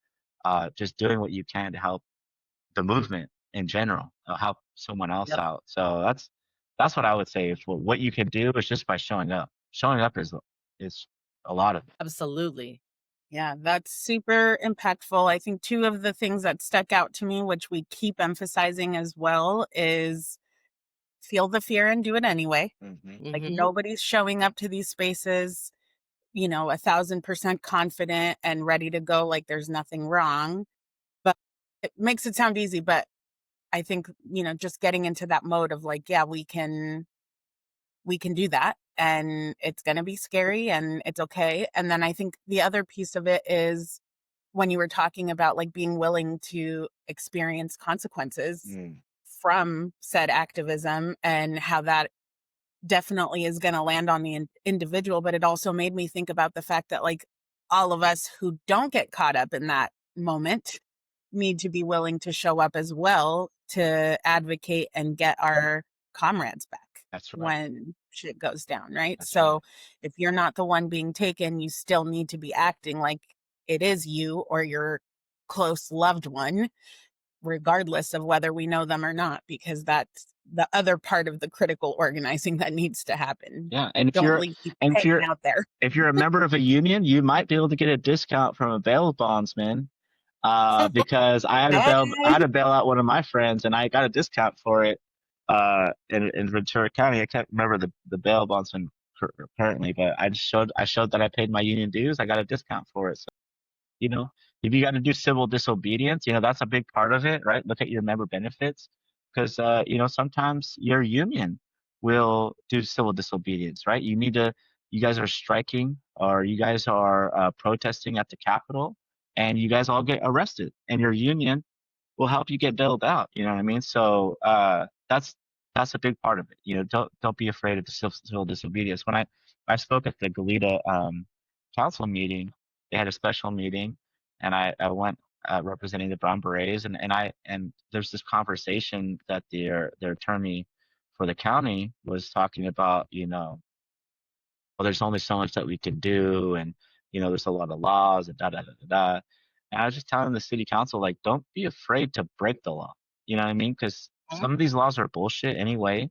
just doing what you can to help the movement in general, help someone else Yep. out. So that's what I would say. Is what you can do is just by showing up. Showing up is a lot of it. Absolutely. Yeah, that's super impactful. I think two of the things that stuck out to me, which we keep emphasizing as well, is feel the fear and do it anyway. Hmm. Like Mm-hmm. nobody's showing up to these spaces, 1,000% confident and ready to go like there's nothing wrong. But it makes it sound easy, but I think, just getting into that mode of like, yeah, we can do that and it's going to be scary and it's okay. And then I think the other piece of it is when you were talking about like being willing to experience consequences Mm, from said activism and how that definitely is going to land on the individual, but it also made me think about the fact that like all of us who don't get caught up in that moment need to be willing to show up as well to advocate and get our comrades back that's right. when shit goes down, right? That's right. So if you're not the one being taken, you still need to be acting like it is you or your close loved one, regardless of whether we know them or not, because that's the other part of the critical organizing that needs to happen. Yeah, and if Don't you're leave people and if hanging you're out there. if you're a member of a union, you might be able to get a discount from a bail bondsman. Because I had Hey. to bail out one of my friends, and I got a discount for it. In Ventura County, I can't remember the bail bondsman currently, but I showed that I paid my union dues. I got a discount for it. So, you know, if you got to do civil disobedience, that's a big part of it, right? Look at your member benefits, because sometimes your union will do civil disobedience, right? You guys are striking, or you guys are protesting at the Capitol, and you guys all get arrested, and your union will help you get bailed out. You know what I mean? So that's a big part of it. Don't be afraid of the civil disobedience. When I spoke at the Goleta council meeting, they had a special meeting, and I went representing the Brown Berets, and there's this conversation that their attorney for the county was talking about. Well, there's only so much that we can do, and there's a lot of laws and da da da da da. And I was just telling the city council, like, don't be afraid to break the law. You know what I mean? Because some of these laws are bullshit anyway.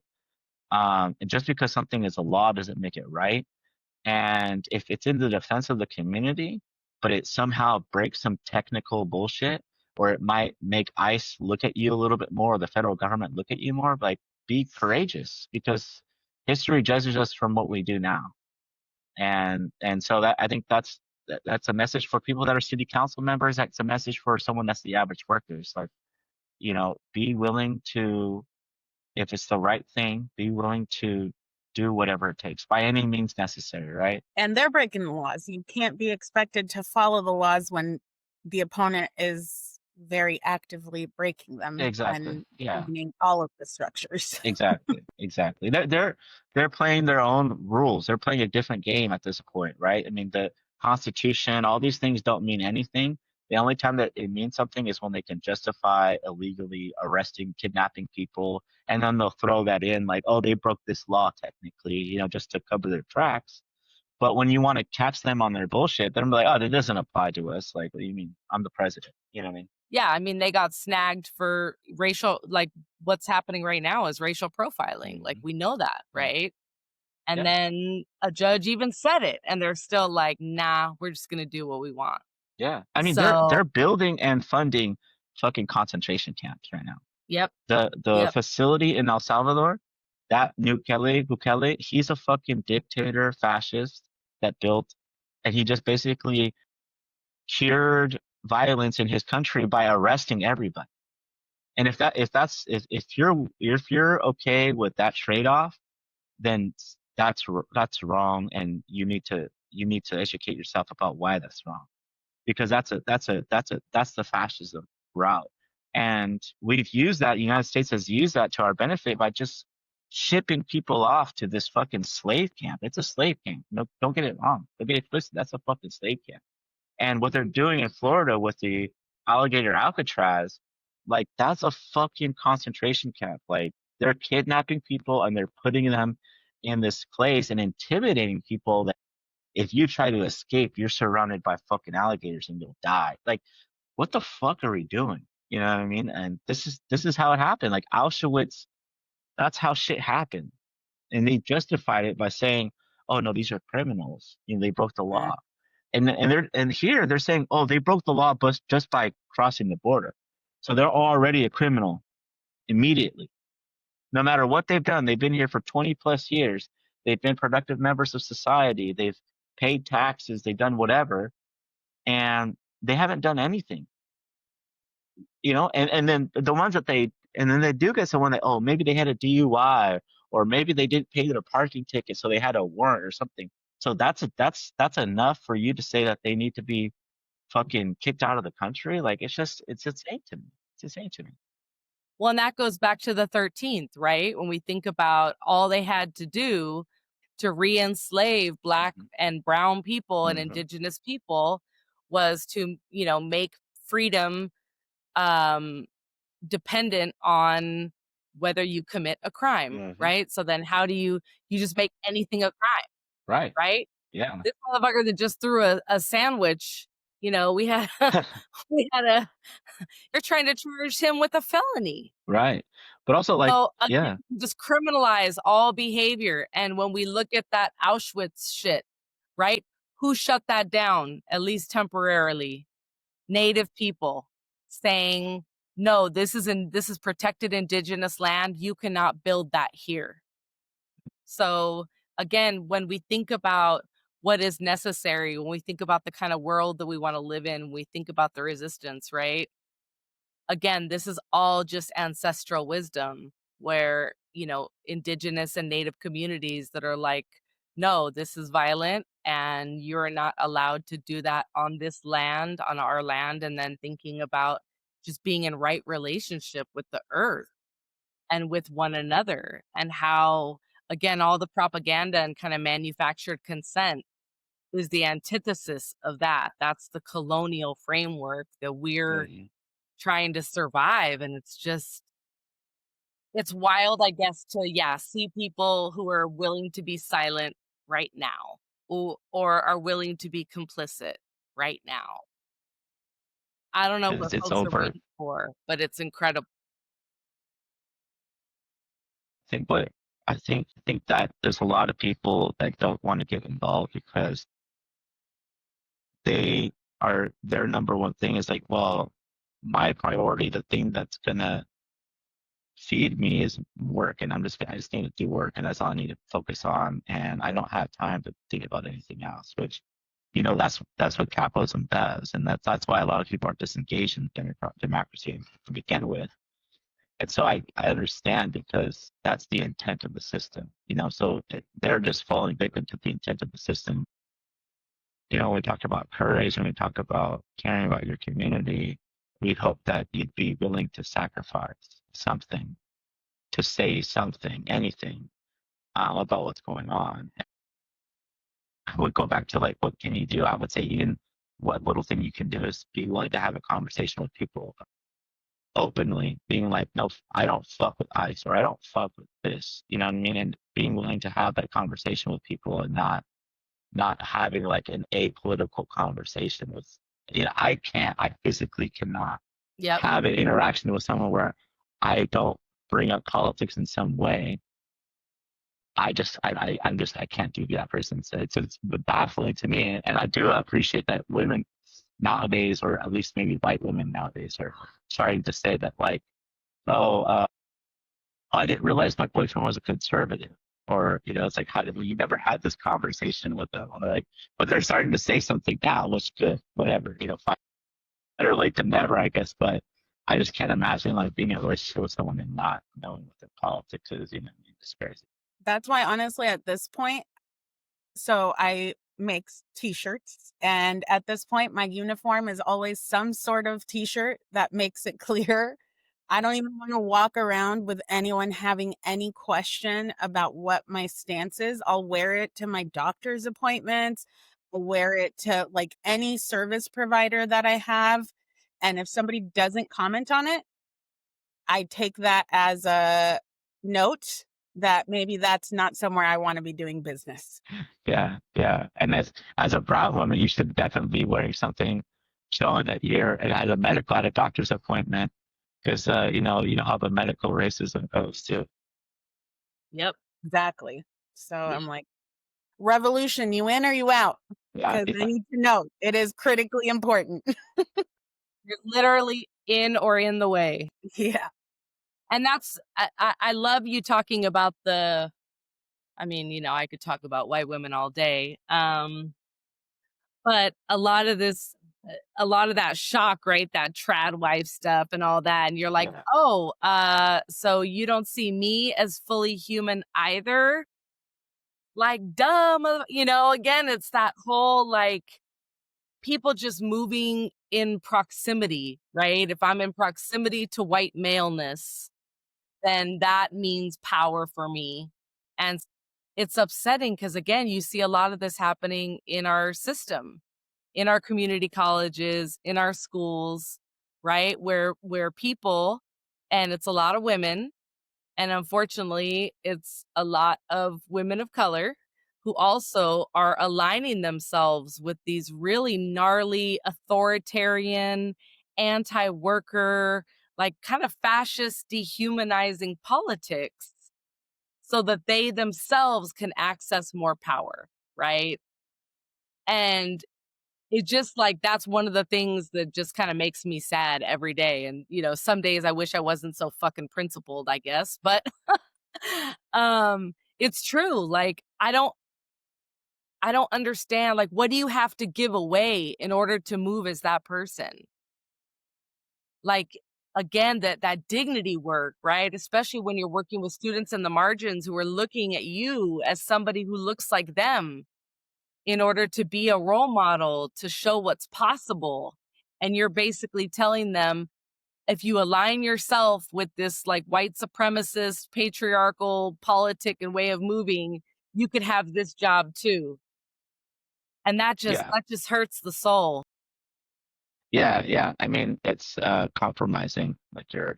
And just because something is a law doesn't make it right. And if it's in the defense of the community, but it somehow breaks some technical bullshit, or it might make ICE look at you a little bit more, or the federal government look at you more, like, be courageous, because history judges us from what we do now. And so that I think that's a message for people that are city council members. That's a message for someone that's the average worker. It's like, be willing to, if it's the right thing, be willing to do whatever it takes by any means necessary, right? And they're breaking the laws. You can't be expected to follow the laws when the opponent is very actively breaking them Exactly. and Yeah. weakening all of the structures. Exactly, exactly. They're playing their own rules. They're playing a different game at this point, right? I mean, the Constitution, all these things don't mean anything. The only time that it means something is when they can justify illegally arresting, kidnapping people, and then they'll throw that in like, oh, they broke this law technically, just to cover their tracks. But when you want to catch them on their bullshit, they're like, oh, that doesn't apply to us. Like, what do you mean? I'm the president. You know what I mean? Yeah, I mean, they got snagged for racial, like, what's happening right now is racial profiling, like, Hmm. we know that, Right. right? And Yeah. then a judge even said it, and they're still like, "Nah, we're just gonna do what we want." Yeah. I mean, So they're building and funding fucking concentration camps right now. yep, The yep, facility in El Salvador, that Bukele, he's a fucking dictator, fascist that built, and he just basically cured violence in his country by arresting everybody. And if you're okay with that trade off, then that's wrong, and you need to educate yourself about why that's wrong, because that's the fascism route. And we've used that, the United States has used that to our benefit by just shipping people off to this fucking slave camp. It's a slave camp. No, don't get it wrong. Don't get it twisted. That's a fucking slave camp. And what they're doing in Florida with the alligator Alcatraz, like that's a fucking concentration camp. Like they're kidnapping people and they're putting them in this place and intimidating people that if you try to escape, you're surrounded by fucking alligators and you'll die. Like, what the fuck are we doing? You know what I mean? And this is how it happened. Like Auschwitz, that's how shit happened. And they justified it by saying, "Oh no, these are criminals. You know, they broke the mm, law." And here they're saying, "Oh, they broke the law but just by crossing the border." So they're already a criminal immediately. No matter what they've done, they've been here for 20 plus years. They've been productive members of society. They've paid taxes. They've done whatever, and they haven't done anything, you know. And then the ones that and then they do get someone that, oh, maybe they had a DUI, or maybe they didn't pay their parking ticket, so they had a warrant or something. So that's enough for you to say that they need to be fucking kicked out of the country. Like it's insane to me. It's insane to me. well, and that goes back to the 13th, right? When we think about all they had to do to re-enslave Black Hmm. and brown people and Hmm. indigenous people was to, make freedom, um, dependent on whether you commit a crime, Hmm. right? So then how do you just make anything a crime, Right. right? Yeah. This motherfucker that just threw a sandwich, we had we had a you're trying to charge him with a felony. Right. But also like, So again, yeah. just criminalize all behavior. And when we look at that Auschwitz shit, right? Who shut that down, at least temporarily? Native people saying, no, this is protected indigenous land. You cannot build that here. So again, when we think about what is necessary, when we think about the kind of world that we want to live in, we think about the resistance, right? Again, this is all just ancestral wisdom where, indigenous and native communities that are like, no, this is violent and you're not allowed to do that on this land, on our land. And then thinking about just being in right relationship with the earth and with one another, and how, again, all the propaganda and kind of manufactured consent is the antithesis of that. That's the colonial framework that Yeah. we're Yeah. trying to survive, and it's wild, I guess, to, yeah, see people who are willing to be silent right now, or are willing to be complicit right now. I don't know what It's folks are over. waiting for, but it's incredible. But I think that there's a lot of people that don't want to get involved because they their number one thing is like, well, my priority, the thing that's gonna feed me is work, and I just need to do work, and that's all I need to focus on, and I don't have time to think about anything else. Which, that's what capitalism does, and that's why a lot of people are disengaged in democracy to begin with. And so I understand, because that's the intent of the system, so they're just falling victim to the intent of the system. We talk about courage and we talk about caring about your community. We'd hope that you'd be willing to sacrifice something, to say something, anything, about what's going on. I would go back to like, what can you do? I would say even what little thing you can do is be willing to have a conversation with people openly, being like, no, I don't fuck with ICE, or I don't fuck with this. You know what I mean? And being willing to have that conversation with people, and not having like an apolitical conversation with, I physically cannot. Yep. have an interaction with someone where I don't bring up politics in some way, I'm just, I can't do that person. So it's baffling to me. And I do appreciate that women nowadays, or at least maybe white women nowadays, are starting to say that, like, oh, I didn't realize my boyfriend was a conservative. Or, it's like, how did we never had this conversation with them? Or like, but they're starting to say something now, which good, whatever, better late than never, I guess. But I just can't imagine like being in a relationship with someone and not knowing what their politics is, it's crazy. That's why, honestly, at this point, so I make t-shirts, and at this point, my uniform is always some sort of t-shirt that makes it clear. I don't even want to walk around with anyone having any question about what my stance is. I'll wear it to my doctor's appointments. I'll wear it to like any service provider that I have. And if somebody doesn't comment on it, I take that as a note that maybe that's not somewhere I want to be doing business. Yeah, yeah. And as a brown woman, you should definitely be wearing something showing that you're at a doctor's appointment, because how the medical racism goes too. Yep. Exactly. So Yeah, I'm like, revolution, you in or you out? yeah, Because I yeah, need to know. It is critically important. You're literally in or in the way. Yeah. And that's I love you talking about the I mean, I could talk about white women all day. But a lot of that shock, right? That trad wife stuff and all that. And you're like, yeah, oh, so you don't see me as fully human either? Like, dumb, again, it's that whole like people just moving in proximity, right? If I'm in proximity to white maleness, then that means power for me. And it's upsetting because, again, you see a lot of this happening in our system, in our community colleges, in our schools, right? Where people, and it's a lot of women, and unfortunately, it's a lot of women of color who also are aligning themselves with these really gnarly, authoritarian, anti worker, like kind of fascist, dehumanizing politics so that they themselves can access more power. Right. And it just like that's one of the things that just kind of makes me sad every day. And, some days I wish I wasn't so fucking principled, I guess. But it's true. Like I don't understand, like, what do you have to give away in order to move as that person? Like, again, that dignity work, right? Especially when you're working with students in the margins who are looking at you as somebody who looks like them in order to be a role model, to show what's possible. And you're basically telling them, if you align yourself with this like white supremacist, patriarchal politic and way of moving, you could have this job too. And that just yeah, that just hurts the soul. yeah, yeah. I mean, it's compromising like your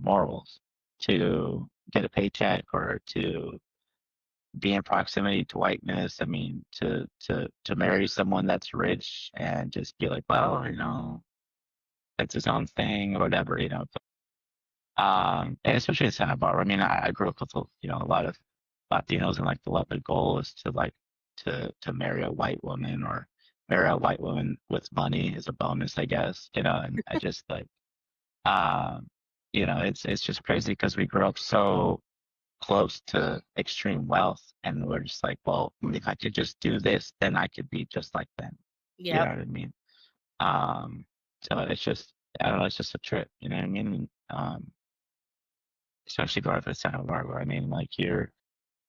morals to get a paycheck, or to be in proximity to whiteness. I mean, to marry someone that's rich and just be like, well, that's his own thing or whatever. And especially in Santa Barbara. I mean, I grew up with a lot of Latinos, and like the goal is to like to marry a white woman, or marry a white woman with money as a bonus, I guess. And I just like um, it's just crazy because we grew up so close to extreme wealth, and we're just like, well, if I could just do this, then I could be just like them. You know Yep. what I mean? Um, so it's just, I don't know, it's just a trip. You know what I mean? Especially going to Santa Barbara. I mean, like, you're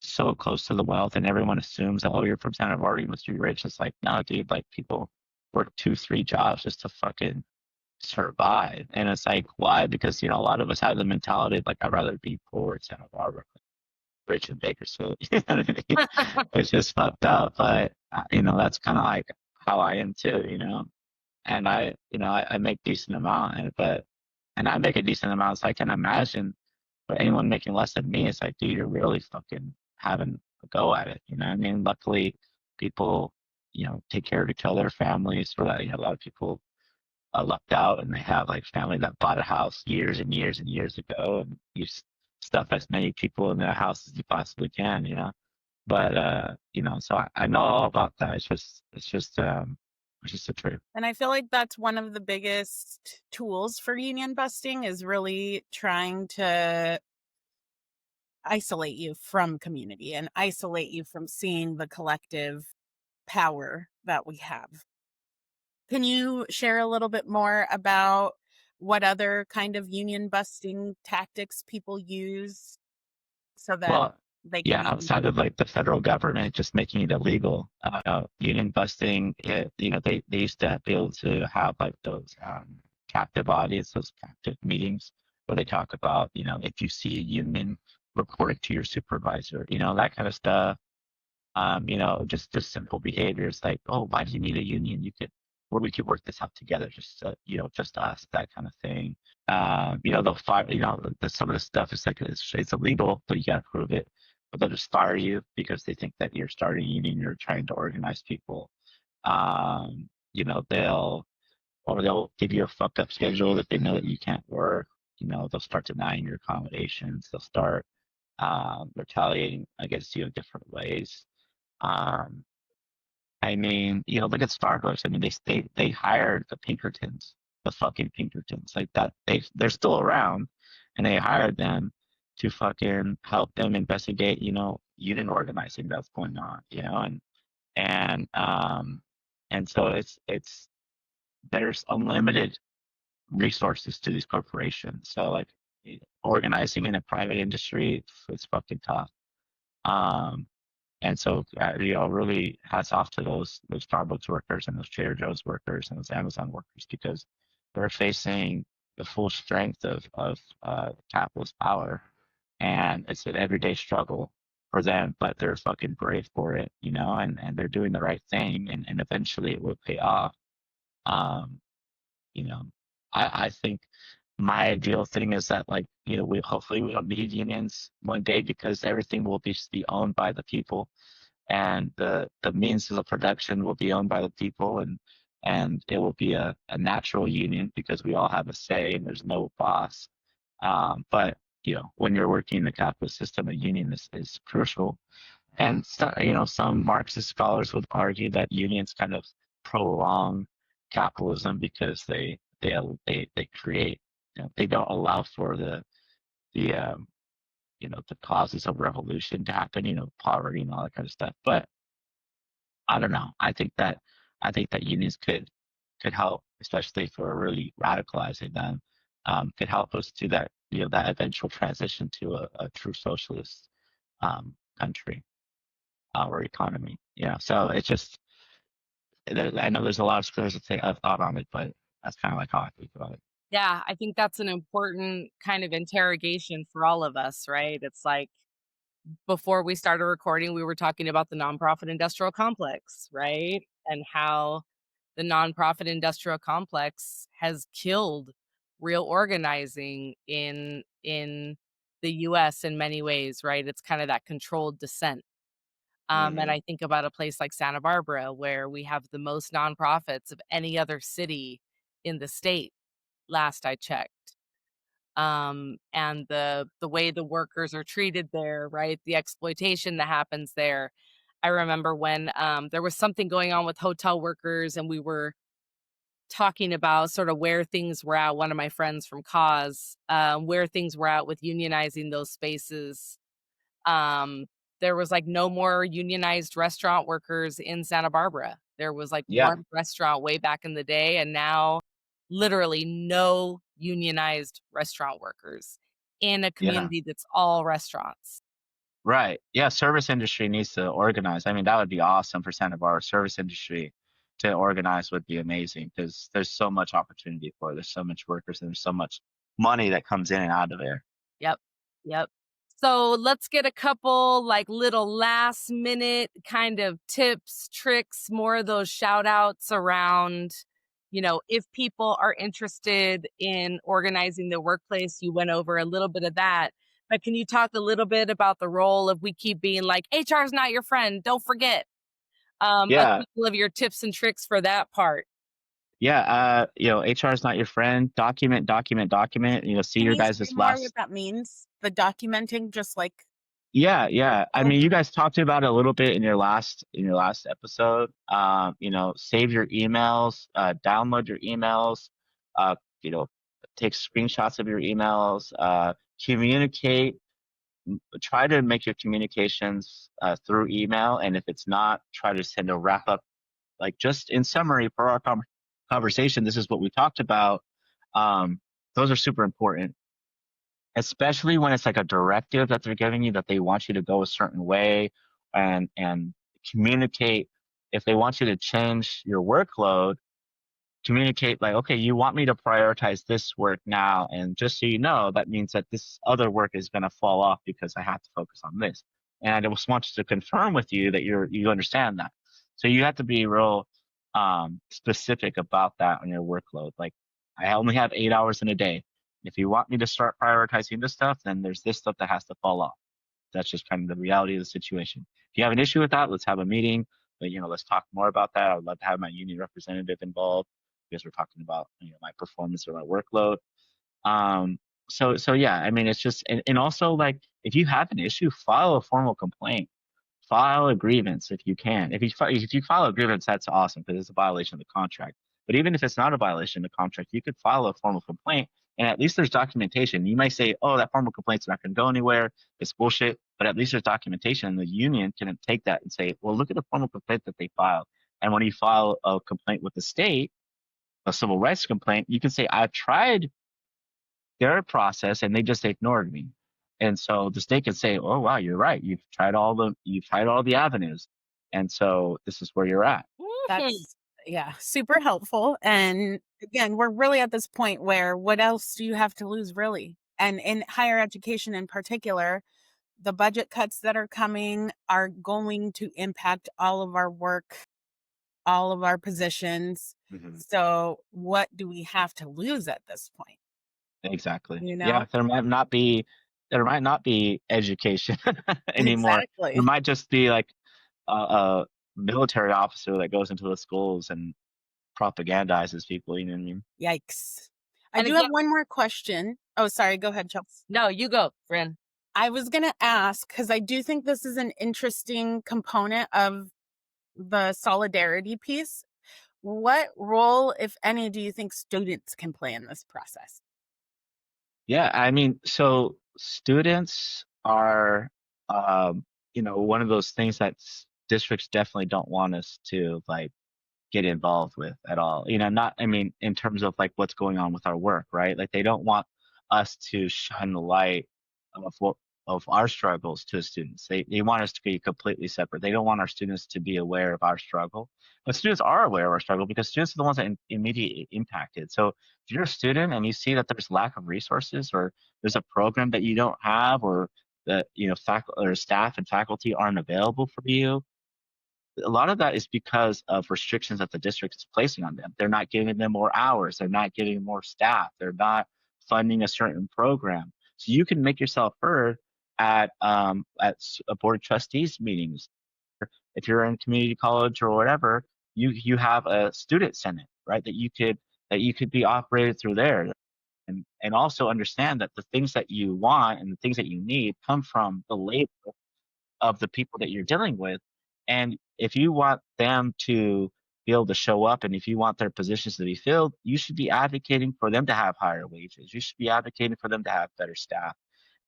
so close to the wealth, and everyone assumes, oh, you're from Santa Barbara, you must be rich. It's like, no, dude, like, people work 2, 3 jobs just to fucking survive. And it's like, why? Because, a lot of us have the mentality of, like, I'd rather be poor in Santa Barbara, rich in Bakersfield. You know what I mean? It's just fucked up. But, that's kind of like how I am too. And I make decent amount, and I make a decent amount, so I can imagine. But anyone making less than me, it's like, dude, you're really fucking having a go at it. You know what I mean? Luckily, people, take care of each other, families, for that. A lot of people lucked out and they have like family that bought a house years and years and years ago, and you stuff as many people in their house as you possibly can, you know. But so I know all about that. It's just the truth. And I feel like that's one of the biggest tools for union busting is really trying to isolate you from community and isolate you from seeing the collective power that we have. Can you share a little bit more about what other kind of union busting tactics people use so that Well, they yeah, can even outside of like the federal government just making it illegal, union busting, they used to be able to have like those captive audience, those captive meetings where they talk about, if you see a union, report it to your supervisor, that kind of stuff. Just simple behaviors like, oh, why do you need a union? Or we could work this out together, just us, that kind of thing. They'll fire, some of the stuff is like, it's illegal, but you got to prove it. But they'll just fire you because they think that you're starting a union, you're trying to organize people. Um, you know, they'll, they'll give you a fucked up schedule that they know that you can't work. They'll start denying your accommodations. They'll start retaliating against you in different ways. Um, I mean, look at Starbucks. I mean, they hired the Pinkertons, the fucking Pinkertons, like that. They're still around, and they hired them to fucking help them investigate, union organizing that's going on, and and so it's there's unlimited resources to these corporations. So like organizing in a private industry, it's fucking tough. Um, And so, really hats off to those Starbucks workers and those Trader Joe's workers and those Amazon workers because they're facing the full strength of capitalist power, and it's an everyday struggle for them. But they're fucking brave for it, and they're doing the right thing, and eventually it will pay off. Um, you know, I think my ideal thing is that like we hopefully we don't need unions one day because everything will be owned by the people and the means of the production will be owned by the people and it will be a natural union because we all have a say and there's no boss. But when you're working in the capitalist system, a union is crucial. And so, some Marxist scholars would argue that unions kind of prolong capitalism because they create, they don't allow for the the causes of revolution to happen, poverty and all that kind of stuff. But I don't know. I think that unions could help, especially for really radicalizing them, could help us to that that eventual transition to a true socialist country or economy. So it's just I know there's a lot of scholars that say I've thought on it, but that's kind of like how I think about it. Yeah, I think that's an important kind of interrogation for all of us, right? It's like before we started recording, we were talking about the nonprofit industrial complex, right? And how the nonprofit industrial complex has killed real organizing in the US in many ways, right? It's kind of that controlled dissent. And Hmm. I think about a place like Santa Barbara, where we have the most nonprofits of any other city in the state, last I checked. And the way the workers are treated there, right? The exploitation that happens there. I remember when there was something going on with hotel workers, and we were talking about sort of where things were at. One of my friends from Cause, where things were at with unionizing those spaces. Um, there was like no more unionized restaurant workers in Santa Barbara. There was like Yeah, one restaurant way back in the day, and now literally no unionized restaurant workers in a yeah, community that's all restaurants. right. Yeah, service industry needs to organize. I mean, that would be awesome for Santa Barbara. Service industry to organize would be amazing because there's so much opportunity for it. There's so much workers and there's so much money that comes in and out of there. Yep. Yep. So let's get a couple like little last minute kind of tips, tricks, more of those shout outs around, if people are interested in organizing their workplace. You went over a little bit of that. But can you talk a little bit about the role of we keep being like, HR is not your friend, don't forget. A Yeah, couple of your tips and tricks for that part. Yeah, HR is not your friend. Document, document, document. See Can your you say guys' more what last. that means? The documenting, just like Yeah, yeah. I oh, mean, you guys talked about it a little bit in your last episode. Save your emails, download your emails, uh, you know, take screenshots of your emails, communicate. Try to make your communications through email, and if it's not, try to send a wrap up, like just in summary for our conversation. This is what we talked about. Um, those are super important, especially when it's like a directive that they're giving you that they want you to go a certain way, and communicate. If they want you to change your workload, communicate like, okay, you want me to prioritize this work now, and just so you know, that means that this other work is going to fall off because I have to focus on this. And I just want to confirm with you that you understand that. So you have to be real specific about that on your workload. Like, I only have 8 hours in a day. If you want me to start prioritizing this stuff, then there's this stuff that has to fall off. That's just kind of the reality of the situation. If you have an issue with that, let's have a meeting. But let's talk more about that. I would love to have my union representative involved because we're talking about my performance or my workload. Um, so yeah, I mean, it's just, and also, like, if you have an issue, file a formal complaint, file a grievance if you can. If you file a grievance, that's awesome because it's a violation of the contract. But even if it's not a violation of the contract, you could file a formal complaint, and at least there's documentation. You might say, "Oh, that formal complaint's not going to go anywhere. It's bullshit." But at least there's documentation, and the union can take that and say, "Well, look at the formal complaint that they filed." And when you file a complaint with the state, a civil rights complaint, you can say, "I've tried their process and they just ignored me." And so the state can say, "Oh wow, you're right. You've tried all the avenues, and so this is where you're at." Mhm. that's yeah, super helpful. And again, we're really at this point where what else do you have to lose, really? And in higher education in particular, the budget cuts that are coming are going to impact all of our work, all of our positions. Mhm. So, what do we have to lose at this point? Exactly. You Yeah, know? there might not be education anymore. There Exactly. might just be like a military officer that goes into the schools and propagandizes people. You know what I mean? Yikes. I And do again, have one more question. Oh, sorry. Go ahead, Chelsea. no, you go, friend. I was going to ask because I do think this is an interesting component of the solidarity piece. What role, if any, do you think students can play in this process? Yeah, I mean, so students are, one of those things that districts definitely don't want us to, like, get involved with at all. Not, I mean, in terms of like what's going on with our work, right? Like, they don't want us to shine the light of what of our struggles to students. They want us to be completely separate. They don't want our students to be aware of our struggle. But students are aware of our struggle because students are the ones that immediately impacted. So if you're a student and you see that there's lack of resources, or there's a program that you don't have, or that faculty or staff and faculty aren't available for you, a lot of that is because of restrictions that the district is placing on them. They're not giving them more hours. They're not giving more staff. They're not funding a certain program. So you can make yourself heard at a board of trustees meetings. If you're in community college or whatever, you have a student senate, right? That you could be operated through there, and also understand that the things that you want and the things that you need come from the labor of the people that you're dealing with. And if you want them to be able to show up, and if you want their positions to be filled, you should be advocating for them to have higher wages. You should be advocating for them to have better staff.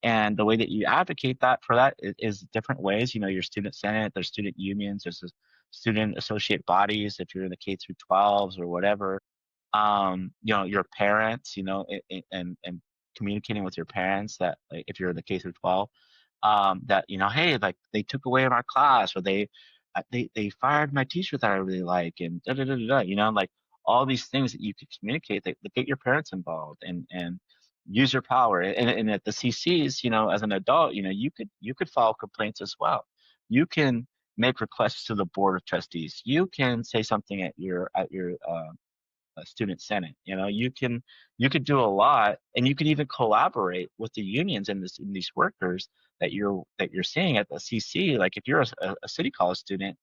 And the way that you advocate that for that is different ways. Your student senate, there's student unions, there's student associate bodies if you're in the K through 12s or whatever. Your parents, and communicating with your parents that, like, if you're in the K through 12, that, hey, like, they took away my class, or they fired my teacher that I really like, and da da da da da. Like, all these things that you could communicate, that get your parents involved, and use your power. And at the CCs, as an adult, you could file complaints as well. You can make requests to the board of trustees. You can say something at your student senate. You could do a lot, and you can even collaborate with the unions and these workers that you're seeing at the CC. Like, if you're a city college student,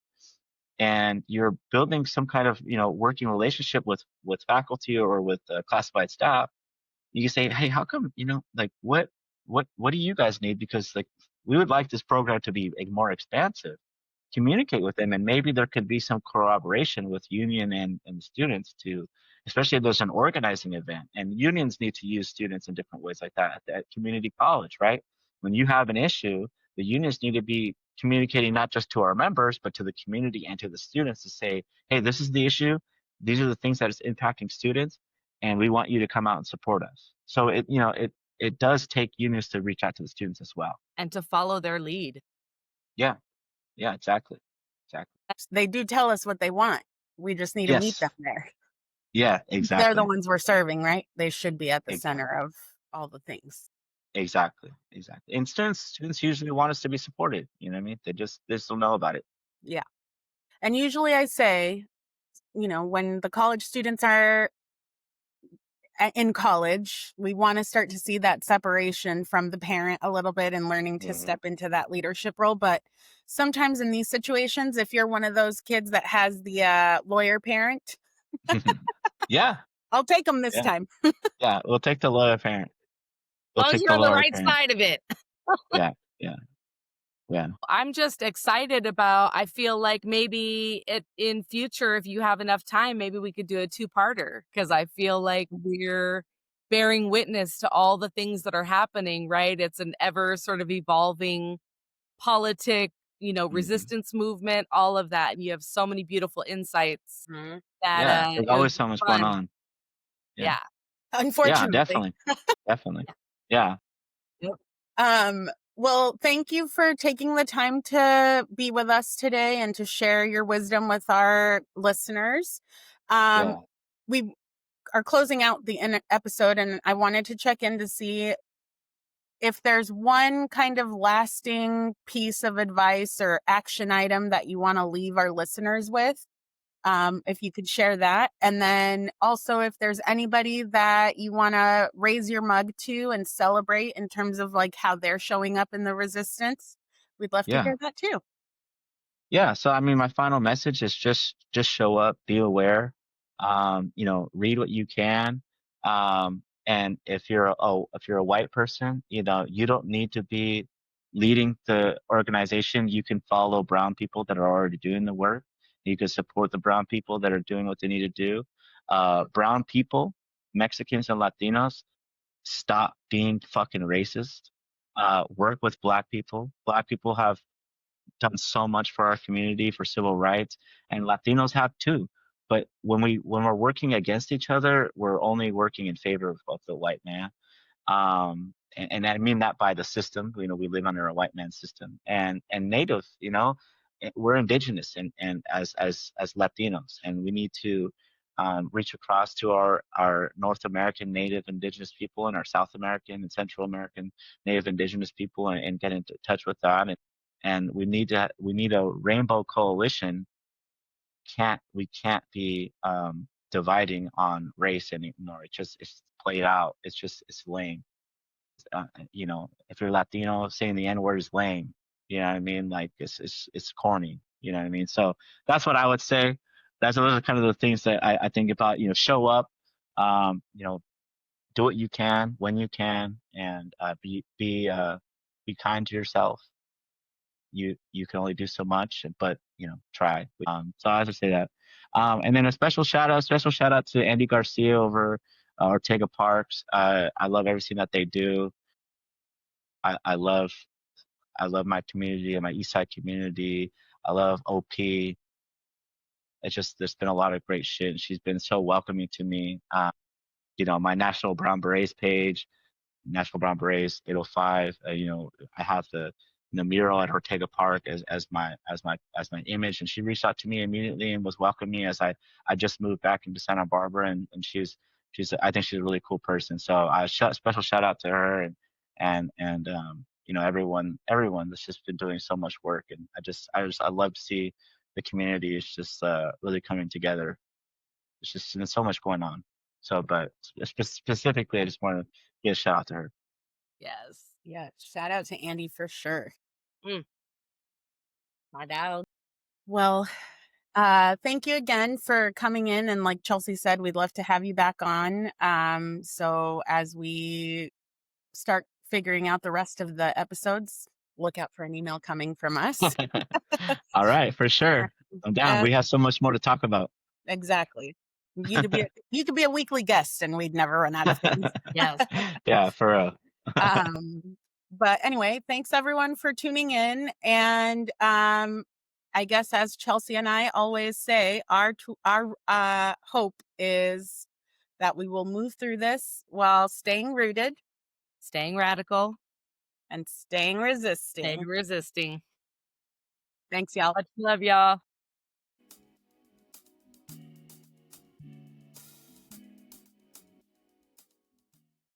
and you're building some kind of working relationship with faculty or with classified staff, you can say, hey, how come, like what do you guys need? Because like we would like this program to be more expansive. Communicate with them, and maybe there could be some corroboration with union and students to, especially if there's an organizing event, and unions need to use students in different ways like that at community college, right? When you have an issue, the unions need to be communicating not just to our members but to the community and to the students to say, hey, this is the issue, these are the things that is impacting students, and we want you to come out and support us. So it does take unions to reach out to the students as well. And to follow their lead. Yeah, yeah, exactly, exactly. They do tell us what they want. We just need to meet Yes. them there. Yeah, They're the exactly. ones we're serving, right? They should be at the center Exactly. of all the things. Exactly. Exactly. And students usually want us to be supported. You know what I mean? They just don't know about it. Yeah. And usually I say, when the college students are in college, we want to start to see that separation from the parent a little bit and learning to Hmm. step into that leadership role. But sometimes in these situations, if you're one of those kids that has the lawyer parent, Yeah. I'll take them this Yeah. time. Yeah. We'll take the lower parent. As We'll long as take you're the on the lower right parent. side of it. Yeah. Yeah. Yeah. I'm just excited about, I feel like maybe in future, if you have enough time, maybe we could do a two-parter, because I feel like we're bearing witness to all the things that are happening, right? It's an ever sort of evolving politic, Hmm. resistance movement, all of that. And you have so many beautiful insights Mhm. that Yeah. There's it would always be so much going fun. on. Yeah. Yeah. Yeah. Unfortunately. Definitely. Definitely. Yeah. Yep. Well, thank you for taking the time to be with us today and to share your wisdom with our listeners. Um, Yeah. we are closing out the episode, and I wanted to check in to see if there's one kind of lasting piece of advice or action item that you want to leave our listeners with. If you could share that. And then also, if there's anybody that you want to raise your mug to and celebrate in terms of like how they're showing up in the resistance, we'd love to Yeah. hear that too. Yeah, so I mean, my final message is just show up, be aware, read what you can, and if you're a white person, you don't need to be leading the organization. You can follow brown people that are already doing the work. You can support the brown people that are doing what they need to do. Brown people, Mexicans and Latinos, stop being fucking racist. Work with black people. Black people have done so much for our community for civil rights, and Latinos have too. But when we're working against each other, we're only working in favor of the white man. And I mean that by the system. We live under a white man system, and native. We're indigenous and as Latinos, and we need to reach across to our North American native indigenous people and our South American and Central American native indigenous people, and get into touch with that. And we need a rainbow coalition. We can't be dividing on race anymore. It's played out. It's lame. If you're Latino, saying the N word is lame. You know what I mean? Like it's corny. You know what I mean? So that's what I would say. Those are kind of the things that I think about. Show up. Um, you know, do what you can when you can, and be kind to yourself. You can only do so much, but try. So I would say that. And then a special shout out to Andy Garcia over Ortega Parks. I love everything that they do. I love my community and my East Side community. I love OP. It's just there's been a lot of great shit. And she's been so welcoming to me. My National Brown Berets page. National Brown Berets 805. I have the mural at Ortega Park as my image, and she reached out to me immediately and was welcoming me as I just moved back into Santa Barbara, and she's I think she's a really cool person. So special shout out to her and everyone that's just been doing so much work, and I love to see the community is just really coming together. It's just there's so much going on. So, but specifically, I just want to give a shout out to her. Yes. Yeah. Shout out to Andy for sure. Mm, my dad. Well, Thank you again for coming in. And like Chelsea said, we'd love to have you back on. So as we start figuring out the rest of the episodes, look out for an email coming from us. All right, for sure. I'm down. Uh, We have so much more to talk about. exactly. You could be a weekly guest and we'd never run out of things. Yes. Yeah, for real. But anyway, thanks everyone for tuning in. And I guess as Chelsea and I always say, our hope is that we will move through this while staying rooted Staying radical, and staying staying resisting. resisting. Thanks, y'all. Much love, y'all.